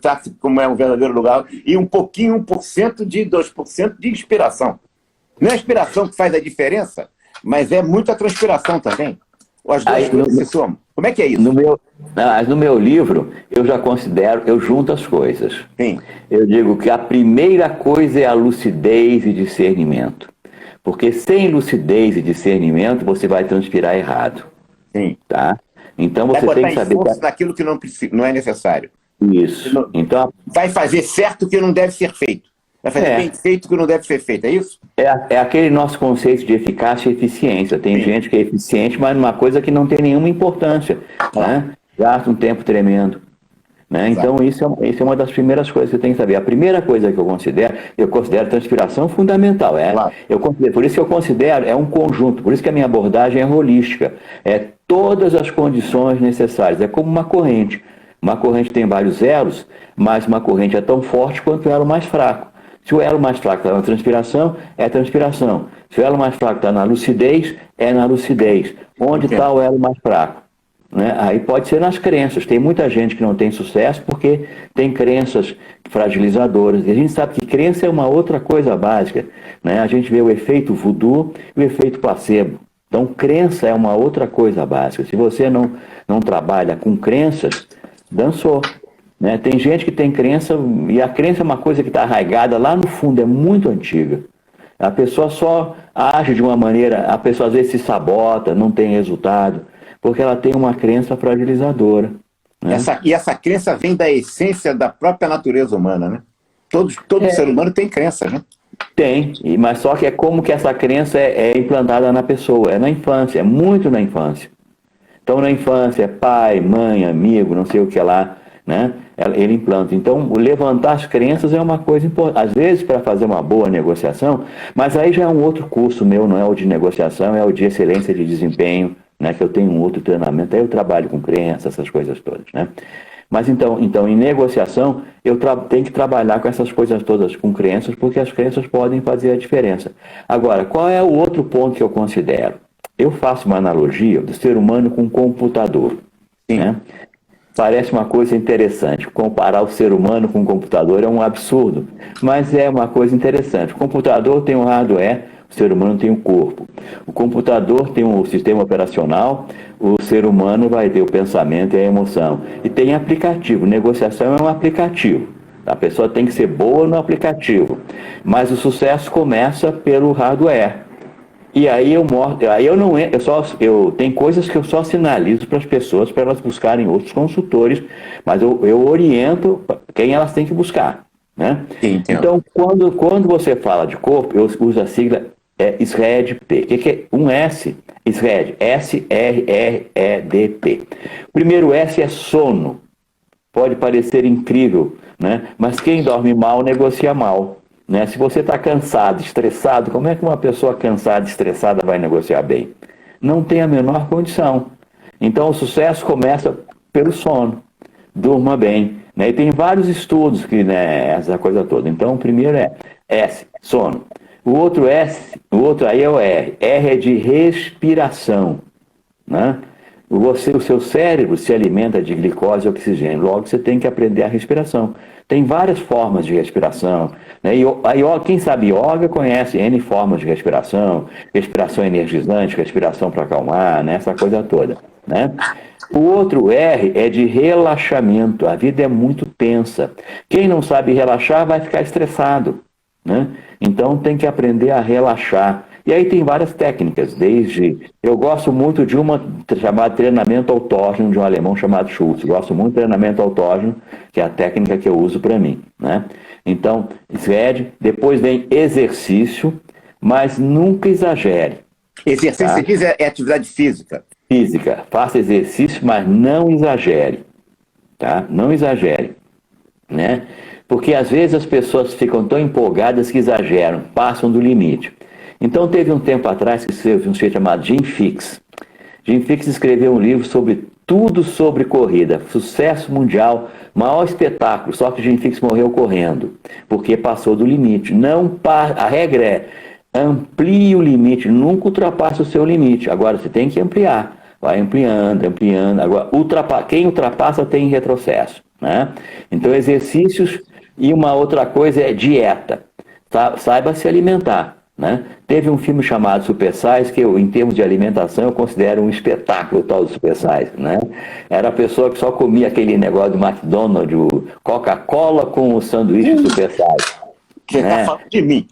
é um verdadeiro lugar, e um pouquinho, 1% de 2% de inspiração. Não é a inspiração que faz a diferença, mas é muita transpiração também. Ou as duas coisas se somam. Como é que é isso? No meu livro, eu já considero, eu junto as coisas. Sim. Eu digo que a primeira coisa é a lucidez e discernimento. Porque sem lucidez e discernimento, você vai transpirar errado. Sim. Tá? Então você tem que saber naquilo que não é necessário. Isso. Então vai fazer certo o que não deve ser feito. Vai fazer bem feito o que não deve ser feito, é isso? É aquele nosso conceito de eficácia e eficiência. Tem gente que é eficiente, mas numa coisa que não tem nenhuma importância, né? Gasta um tempo tremendo. Né? Então, isso é uma das primeiras coisas que você tem que saber. A primeira coisa que eu considero a transpiração fundamental. Por isso que eu considero, é um conjunto, por isso que a minha abordagem é holística. É todas as condições necessárias. É como uma corrente. Uma corrente tem vários elos, mas uma corrente é tão forte quanto o elo mais fraco. Se o elo mais fraco está na transpiração, é transpiração. Se o elo mais fraco está na lucidez, é na lucidez. Onde está o elo mais fraco? Né? Aí pode ser nas crenças. Tem muita gente que não tem sucesso porque tem crenças fragilizadoras. E a gente sabe que crença é uma outra coisa básica. Né? A gente vê o efeito voodoo e o efeito placebo. Então, crença é uma outra coisa básica. Se você não trabalha com crenças, dançou. Né? Tem gente que tem crença, e a crença é uma coisa que está arraigada lá no fundo, é muito antiga. A pessoa só age de uma maneira, a pessoa às vezes se sabota, não tem resultado, porque ela tem uma crença fragilizadora. Né? Essa crença vem da essência da própria natureza humana, né? Todo ser humano tem crença, né? Tem, mas só que é como que essa crença é implantada na pessoa, é na infância, é muito na infância. Então, na infância, é pai, mãe, amigo, não sei o que lá, né? Ele implanta. Então, levantar as crenças é uma coisa importante. Às vezes, para fazer uma boa negociação, mas aí já é um outro curso meu, não é o de negociação, é o de excelência de desempenho, né? Que eu tenho um outro treinamento, aí eu trabalho com crenças, essas coisas todas, né? Mas então em negociação, eu tenho que trabalhar com essas coisas todas, com crenças, porque as crenças podem fazer a diferença. Agora, qual é o outro ponto que eu considero? Eu faço uma analogia do ser humano com um computador. Né? Parece uma coisa interessante. Comparar o ser humano com um computador é um absurdo, mas é uma coisa interessante. O computador tem um hardware, o ser humano tem um corpo. O computador tem um sistema operacional, o ser humano vai ter o pensamento e a emoção. E tem aplicativo. Negociação é um aplicativo. A pessoa tem que ser boa no aplicativo. Mas o sucesso começa pelo hardware. E aí tem coisas que eu só sinalizo para as pessoas para elas buscarem outros consultores, mas eu oriento quem elas têm que buscar. Né? Então, quando você fala de corpo, eu uso a sigla SREDP. O que é um S? SRED, S-R-R-E-D-P. O primeiro S é sono. Pode parecer incrível, né? Mas quem dorme mal negocia mal. Né? Se você está cansado, estressado, como é que uma pessoa cansada, estressada vai negociar bem? Não tem a menor condição. Então, o sucesso começa pelo sono. Durma bem. Né? E tem vários estudos que, né, essa coisa toda. Então, o primeiro é S, sono. O outro aí é o R. R é de respiração. Né? O seu cérebro se alimenta de glicose e oxigênio. Logo, você tem que aprender a respiração. Tem várias formas de respiração. Né? Quem sabe yoga conhece N formas de respiração. Respiração energizante, respiração para acalmar, né? Essa coisa toda. Né? O outro R é de relaxamento. A vida é muito tensa. Quem não sabe relaxar vai ficar estressado. Né? Então tem que aprender a relaxar. E aí tem várias técnicas, eu gosto muito de uma chamada treinamento autógeno, de um alemão chamado Schultz. Gosto muito de treinamento autógeno, que é a técnica que eu uso para mim. Né? Então, depois vem exercício, mas nunca exagere. Exercício, tá? Você diz, é atividade física. Física. Faça exercício, mas não exagere. Tá? Não exagere. Né? Porque às vezes as pessoas ficam tão empolgadas que exageram, passam do limite. Então teve um tempo atrás que escreveu um sujeito chamado Jim Fixx. Jim Fixx escreveu um livro sobre tudo sobre corrida, sucesso mundial, maior espetáculo, só que Jim Fixx morreu correndo, porque passou do limite. A regra é, amplie o limite, nunca ultrapasse o seu limite. Agora você tem que ampliar, vai ampliando. Agora, quem ultrapassa tem retrocesso. Né? Então exercícios e uma outra coisa é dieta. Saiba se alimentar. Né? Teve um filme chamado Super Size, que em termos de alimentação eu considero um espetáculo tal do Super Size. Né? Era a pessoa que só comia aquele negócio do McDonald's, o Coca-Cola com o sanduíche Super Size. Você está falando de mim.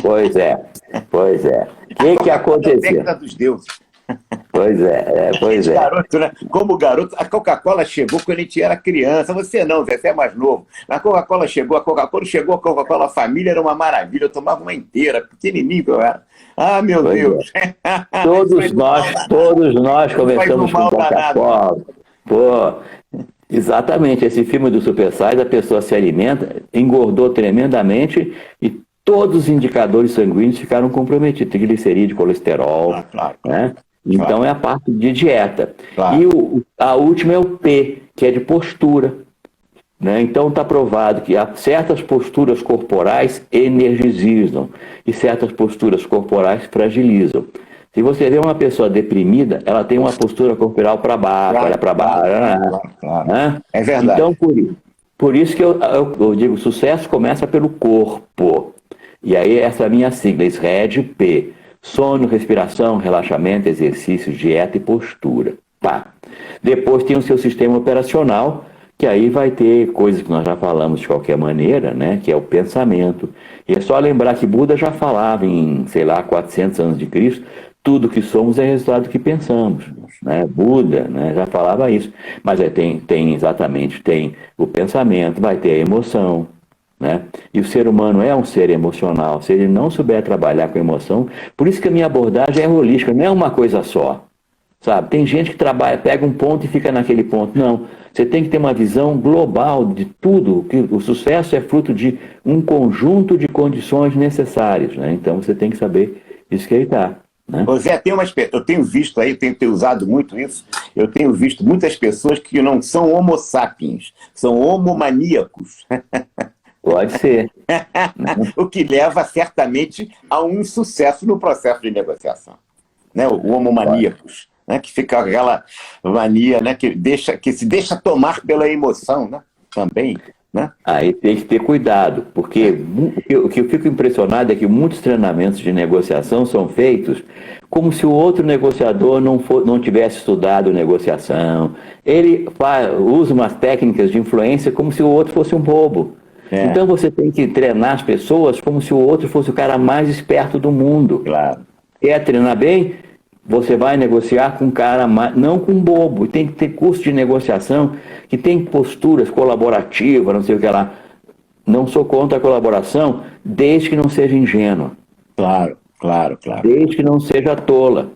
Pois é. O que aconteceu? Dos deuses. Pois é. Garoto, né? Como garoto, a Coca-Cola chegou quando a gente era criança. Você não, Zé, você é mais novo. A Coca-Cola chegou, quando chegou a Coca-Cola, a família era uma maravilha. Eu tomava uma inteira, pequenininho que eu era. Ah, meu Pois Deus. é. Todos nós começamos com Coca-Cola. Pô, exatamente, esse filme do Super Size, a pessoa se alimenta, engordou tremendamente e todos os indicadores sanguíneos ficaram comprometidos, triglicerídeo, colesterol, Claro. né? Então Claro. é a parte de dieta. Claro. E a última é o P, que é de postura. Né? Então está provado que certas posturas corporais energizam e certas posturas corporais fragilizam. Se você vê uma pessoa deprimida, ela tem uma postura corporal para baixo, olha para baixo. Claro. Né? É verdade. Então, por isso que eu digo, sucesso começa pelo corpo. E aí essa é a minha sigla, SRED-P. Sono, respiração, relaxamento, exercício, dieta e postura. Tá. Depois tem o seu sistema operacional, que aí vai ter coisas que nós já falamos de qualquer maneira, né? Que é o pensamento. E é só lembrar que Buda já falava em, sei lá, 400 anos de Cristo, tudo que somos é resultado do que pensamos. Né? Buda, né, já falava isso. Mas aí tem o pensamento, vai ter a emoção. Né? E o ser humano é um ser emocional. Se ele não souber trabalhar com emoção, por isso que a minha abordagem é holística, não é uma coisa só. Sabe? Tem gente que trabalha, pega um ponto e fica naquele ponto. Não, você tem que ter uma visão global de tudo, que o sucesso é fruto de um conjunto de condições necessárias. Né? Então você tem que saber respeitar. Né? Zé, eu tenho visto aí, eu tenho usado muito isso, eu tenho visto muitas pessoas que não são homo sapiens, são homomaníacos. Pode ser. O que leva certamente a um insucesso no processo de negociação. Né? O homomaníacos, né? Que fica aquela mania, né? Que se deixa tomar pela emoção, né? Também. Né? Aí tem que ter cuidado, porque o que eu fico impressionado é que muitos treinamentos de negociação são feitos como se o outro negociador não tivesse estudado negociação. Ele usa umas técnicas de influência como se o outro fosse um bobo. Então você tem que treinar as pessoas como se o outro fosse o cara mais esperto do mundo. Claro. Quer treinar bem? Você vai negociar com um cara, não com um bobo. Tem que ter curso de negociação, que tem posturas colaborativas, não sei o que lá. Não sou contra a colaboração, desde que não seja ingênua. Claro. Desde que não seja tola.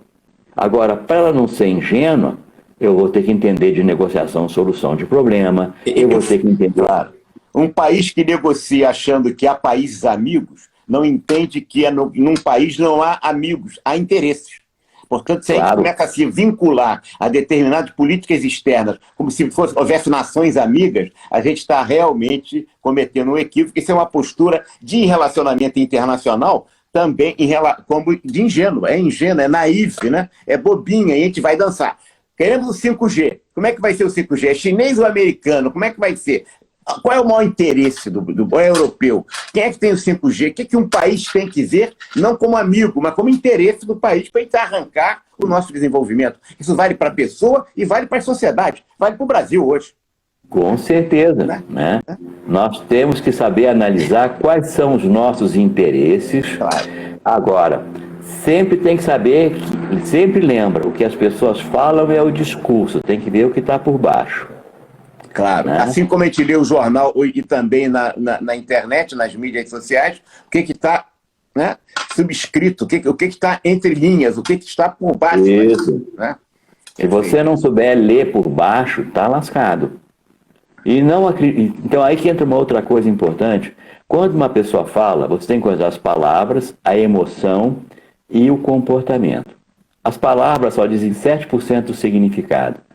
Agora, para ela não ser ingênua, eu vou ter que entender de negociação, solução de problema. Eu vou ter que entender... Claro. Um país que negocia achando que há países amigos, não entende que num país não há amigos, há interesses. Portanto, se a gente começa a se vincular a determinadas políticas externas, como se houvesse nações amigas, a gente está realmente cometendo um equívoco. Isso é uma postura de relacionamento internacional também como de ingênuo. É ingênuo, é naive, né? É bobinha, e a gente vai dançar. Queremos o 5G. Como é que vai ser o 5G? É chinês ou americano? Como é que vai ser? Qual é o maior interesse do europeu? Quem é que tem o 5G? O que um país tem que dizer, não como amigo, mas como interesse do país, para a gente arrancar o nosso desenvolvimento? Isso vale para a pessoa e vale para a sociedade. Vale para o Brasil hoje. Com certeza. Né? Nós temos que saber analisar quais são os nossos interesses. Claro. Agora, sempre tem que saber, sempre lembra, o que as pessoas falam é o discurso, tem que ver o que está por baixo. Claro. Né? Assim como a gente lê o jornal e também na internet, nas mídias sociais, o que está, né, subscrito, o que está entre linhas, o que está por baixo. Isso. Né? Se você não souber ler por baixo, está lascado. E não Então aí que entra uma outra coisa importante. Quando uma pessoa fala, você tem que usar as palavras, a emoção e o comportamento. As palavras só dizem 7% do significado.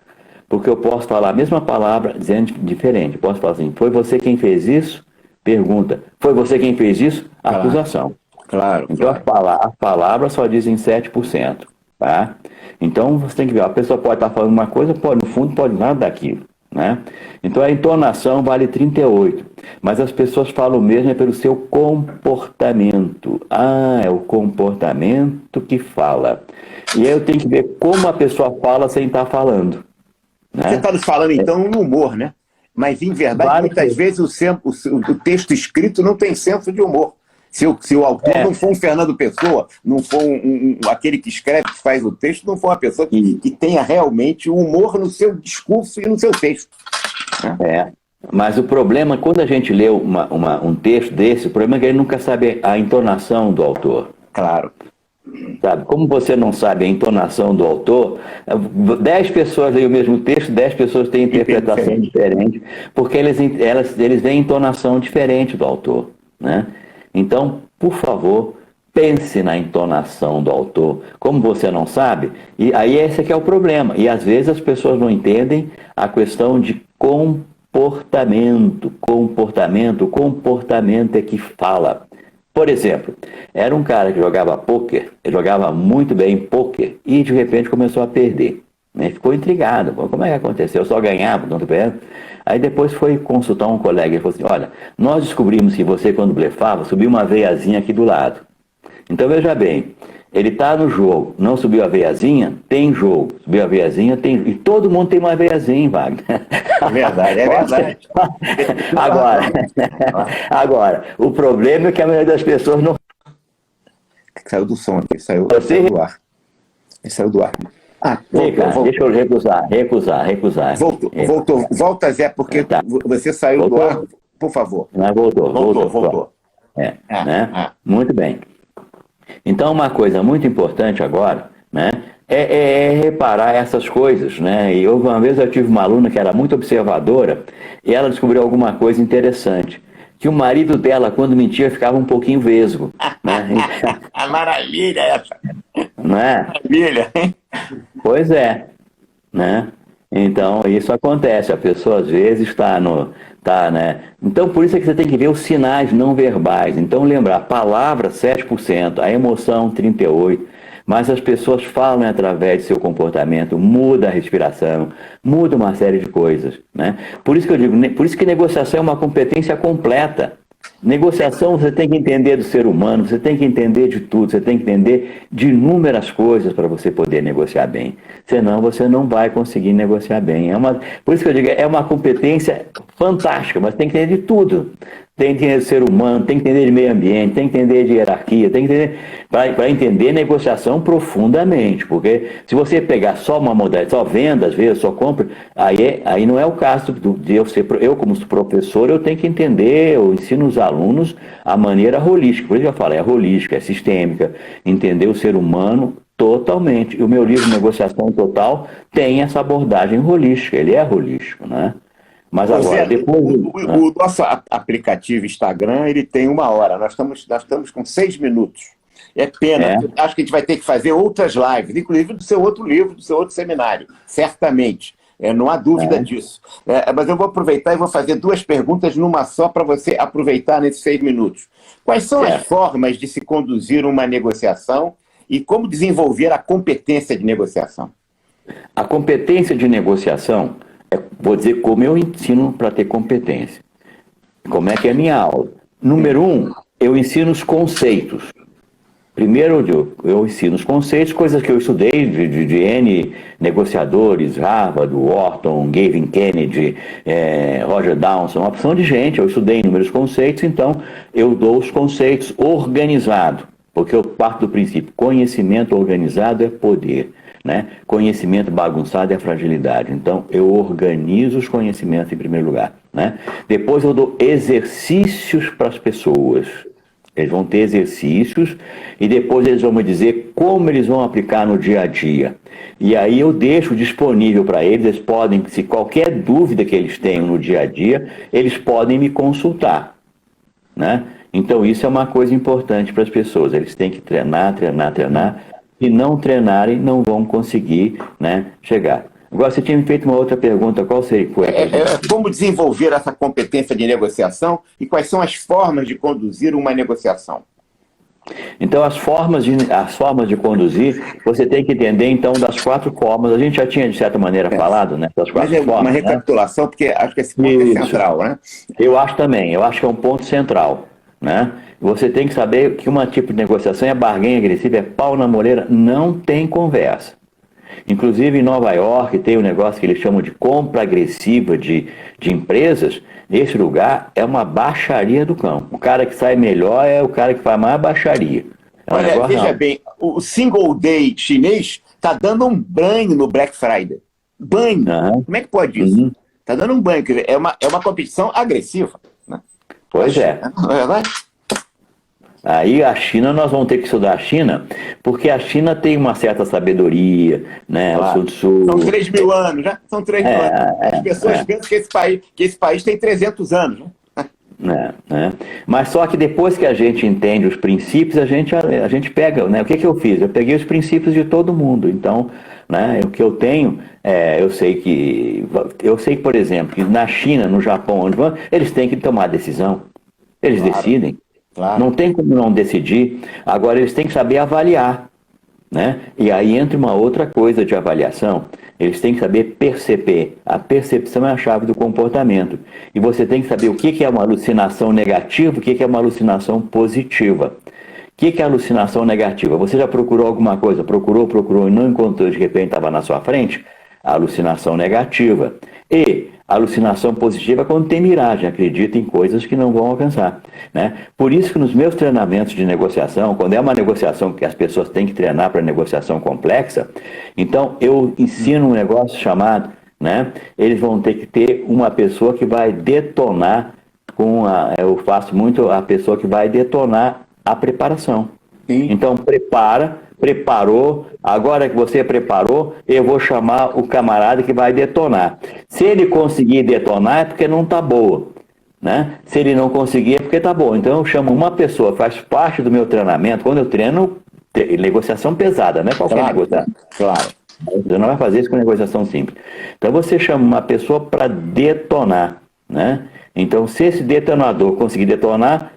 Porque eu posso falar a mesma palavra dizendo diferente. Posso falar assim, foi você quem fez isso? Pergunta. Foi você quem fez isso? Acusação. Claro. Então as palavras só dizem 7%. Tá? Então você tem que ver, a pessoa pode estar falando uma coisa, no fundo pode nada daquilo. Né? Então a entonação vale 38%. Mas as pessoas falam mesmo pelo seu comportamento. É o comportamento que fala. E aí eu tenho que ver como a pessoa fala sem estar falando. Você está nos falando, então, no humor, né? Mas, em verdade, muitas vezes o texto escrito não tem senso de humor. Se o autor não for um Fernando Pessoa, não for aquele que escreve, que faz o texto, não for uma pessoa que tenha realmente o humor no seu discurso e no seu texto. Né? Mas o problema, quando a gente lê um texto desse, o problema é que ele nunca sabe a entonação do autor. Claro. Sabe? Como você não sabe a entonação do autor, 10 pessoas leem o mesmo texto, 10 pessoas têm interpretação diferente, porque eles veem entonação diferente do autor. Né? Então, por favor, pense na entonação do autor. Como você não sabe, e aí esse aqui é o problema. E às vezes as pessoas não entendem a questão de comportamento. Comportamento é que fala. Por exemplo, era um cara que jogava pôquer, ele jogava muito bem pôquer e de repente começou a perder. Né? Ficou intrigado, como é que aconteceu? Eu só ganhava, não tô vendo. Aí depois foi consultar um colega e falou assim, olha, nós descobrimos que você quando blefava subia uma veiazinha aqui do lado. Então veja bem, ele está no jogo, não subiu a veiazinha, tem jogo. Subiu a veiazinha, tem. E todo mundo tem uma veiazinha, Wagner. É verdade, é verdade. Agora, o problema é que a maioria das pessoas não. Saiu do som aqui, saiu do ar. Ele saiu do ar. Voltou. Deixa eu recusar. Voltou. Volta, Zé, porque você saiu do ar, por favor. Não, voltou. Né? Muito bem. Então, uma coisa muito importante agora, né, é reparar essas coisas, né? E uma vez eu tive uma aluna que era muito observadora e ela descobriu alguma coisa interessante, que o marido dela, quando mentia, ficava um pouquinho vesgo. Né? Maravilha essa! Não é? Maravilha, hein? Pois é, né? Então, isso acontece, a pessoa às vezes está né? Então, por isso é que você tem que ver os sinais não verbais. Então, lembrar, palavra 7%, a emoção 38%, mas as pessoas falam através de seu comportamento, muda a respiração, muda uma série de coisas, né? Por isso que eu digo, por isso que negociação é uma competência completa. Negociação você tem que entender do ser humano, você tem que entender de tudo, você tem que entender de inúmeras coisas para você poder negociar bem. Senão você não vai conseguir negociar bem. Por isso que eu digo, é uma competência fantástica, mas tem que entender de tudo. Tem que entender do ser humano, tem que entender de meio ambiente, tem que entender de hierarquia, tem que entender para entender negociação profundamente. Porque se você pegar só uma modalidade, só venda, às vezes, só compra, aí não é o caso de eu como professor, eu tenho que entender, eu ensino os alunos a maneira holística. Por isso eu falo, é holística, é sistêmica, entender o ser humano totalmente. E o meu livro Negociação Total tem essa abordagem holística, ele é holístico, né? Mas agora, depois... O nosso aplicativo Instagram, ele tem 1 hora. Nós estamos com 6 minutos. É pena. Acho que a gente vai ter que fazer outras lives, inclusive do seu outro livro, do seu outro seminário. Certamente. Não há dúvida disso. Mas eu vou aproveitar e vou fazer 2 perguntas numa só para você aproveitar nesses 6 minutos. Quais são as formas de se conduzir uma negociação e como desenvolver a competência de negociação? A competência de negociação... vou dizer como eu ensino para ter competência. Como é que é a minha aula? Número 1, eu ensino os conceitos. Primeiro, eu ensino os conceitos, coisas que eu estudei de N negociadores, Harvard, Wharton, Gavin Kennedy, Roger Downson, uma opção de gente. Eu estudei inúmeros conceitos, então eu dou os conceitos organizado, porque eu parto do princípio, conhecimento organizado é poder. Né? Conhecimento bagunçado é fragilidade. Então, eu organizo os conhecimentos em primeiro lugar. Né? Depois eu dou exercícios para as pessoas. Eles vão ter exercícios e depois eles vão me dizer como eles vão aplicar no dia a dia. E aí eu deixo disponível para eles, eles podem, se qualquer dúvida que eles tenham no dia a dia, eles podem me consultar. Né? Então, isso é uma coisa importante para as pessoas. Eles têm que treinar. Se não treinarem, não vão conseguir, né, chegar. Agora, você tinha me feito uma outra pergunta, qual seria? Como desenvolver essa competência de negociação e quais são as formas de conduzir uma negociação? Então, as formas de conduzir, você tem que entender, então, das 4 formas. A gente já tinha, de certa maneira, falado, né? Das 4 formas. Uma recapitulação, né? Porque acho que esse ponto é central, né? Eu acho também, eu acho que é um ponto central, né? Você tem que saber que um tipo de negociação é barganha agressiva, é pau na moleira, não tem conversa. Inclusive em Nova York tem um negócio que eles chamam de compra agressiva de empresas, Esse lugar é uma baixaria do cão. O cara que sai melhor é o cara que faz mais baixaria. É um Olha, negócio veja não. bem, o single day chinês está dando um banho no Black Friday. Banho. Aham. Como é que pode isso? Uhum. Está dando um banho. Quer dizer, é uma competição agressiva. Né? Pois é. Não é verdade? Aí a China, nós vamos ter que estudar a China, porque a China tem uma certa sabedoria, né? O Claro. Sun Tzu. São 3.000 anos, né? São 3.000 anos. As pessoas pensam que esse país tem 300 anos. Né? Mas só que depois que a gente entende os princípios, a gente pega, né? O que eu fiz? Eu peguei os princípios de todo mundo. Então, né, o que eu tenho, eu sei que, por exemplo, que na China, no Japão, onde vão, eles têm que tomar decisão. Eles Claro, decidem. claro. Não tem como não decidir. Agora, eles têm que saber avaliar. Né? E aí entra uma outra coisa de avaliação. Eles têm que saber perceber. A percepção é a chave do comportamento. E você tem que saber o que é uma alucinação negativa, o que é uma alucinação positiva. O que é alucinação negativa? Você já procurou alguma coisa? Procurou e não encontrou, de repente estava na sua frente? A alucinação negativa. E a alucinação positiva é quando tem miragem, acredita em coisas que não vão alcançar. Né? Por isso que nos meus treinamentos de negociação, quando é uma negociação que as pessoas têm que treinar para negociação complexa, então eu ensino um negócio chamado, né? Eles vão ter que ter uma pessoa que vai detonar eu faço muito a pessoa que vai detonar a preparação. Sim. Então preparou, agora que você preparou, eu vou chamar o camarada que vai detonar. Se ele conseguir detonar é porque não está boa, né? Se ele não conseguir é porque está boa. Então eu chamo uma pessoa, faz parte do meu treinamento, quando eu treino negociação pesada, não é qualquer negociação. Claro. Você não vai fazer isso com negociação simples. Então você chama uma pessoa para detonar, né? Então se esse detonador conseguir detonar,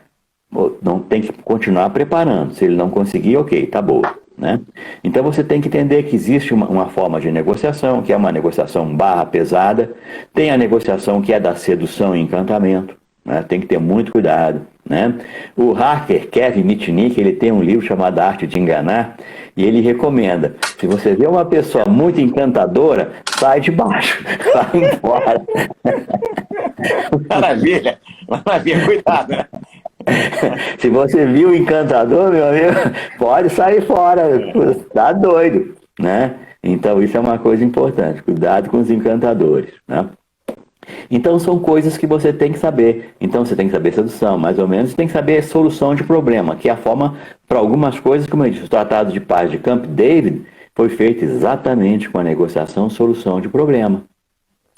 não tem que continuar preparando. Se ele não conseguir, ok, tá boa. Né? Então você tem que entender que existe uma forma de negociação, que é uma negociação barra pesada. Tem a negociação que é da sedução e encantamento. Né? Tem que ter muito cuidado. Né? O hacker Kevin Mitnick, ele tem um livro chamado A Arte de Enganar, e ele recomenda, se você vê uma pessoa muito encantadora, sai de baixo, sai embora. Maravilha, cuidado, né? Se você viu o encantador, meu amigo, pode sair fora, tá doido, né? Então isso é uma coisa importante, cuidado com os encantadores, né? Então são coisas que você tem que saber. Então você tem que saber sedução, mais ou menos, você tem que saber solução de problema, que é a forma para algumas coisas, como eu disse, o Tratado de Paz de Camp David foi feito exatamente com a negociação, solução de problema.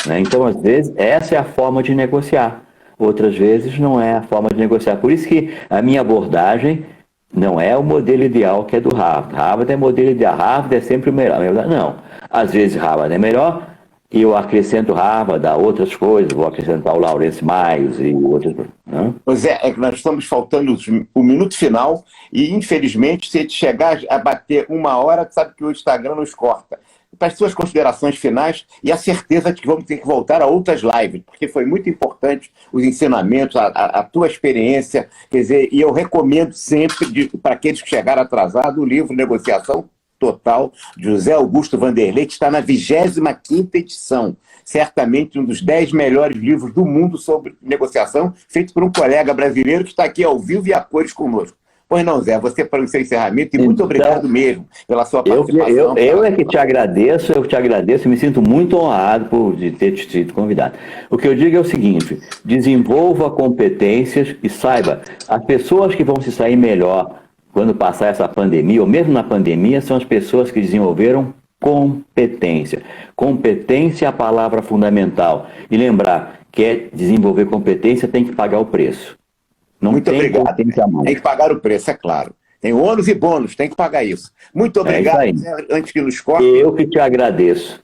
Né? Então, às vezes, essa é a forma de negociar. Outras vezes não é a forma de negociar. Por isso que a minha abordagem não é o modelo ideal que é do Harvard. Harvard é modelo ideal. Harvard é sempre o melhor. Não. Às vezes Harvard é melhor e eu acrescento Harvard, dá outras coisas. Vou acrescentar o Lawrence Miles e outras coisas. Pois é que nós estamos faltando o minuto final e, infelizmente, se a gente chegar a bater 1 hora, sabe que o Instagram nos corta. Para as suas considerações finais e a certeza de que vamos ter que voltar a outras lives, porque foi muito importante os ensinamentos, a tua experiência, quer dizer, e eu recomendo sempre, para aqueles que chegaram atrasados, o livro Negociação Total, de José Augusto Vanderlei, que está na 25ª edição, certamente um dos 10 melhores livros do mundo sobre negociação, feito por um colega brasileiro que está aqui ao vivo e a cores conosco. Pois não, Zé, você para o seu encerramento, e muito obrigado mesmo pela sua participação. Eu é que te agradeço, me sinto muito honrado por ter te sido convidado. O que eu digo é o seguinte, desenvolva competências e saiba, as pessoas que vão se sair melhor quando passar essa pandemia, ou mesmo na pandemia, são as pessoas que desenvolveram competência. Competência é a palavra fundamental. E lembrar que desenvolver competência tem que pagar o preço. Muito obrigado. Tem que pagar o preço, é claro. Tem ônus e bônus, tem que pagar isso. Muito obrigado, Zé, antes que nos corte. Eu que te agradeço.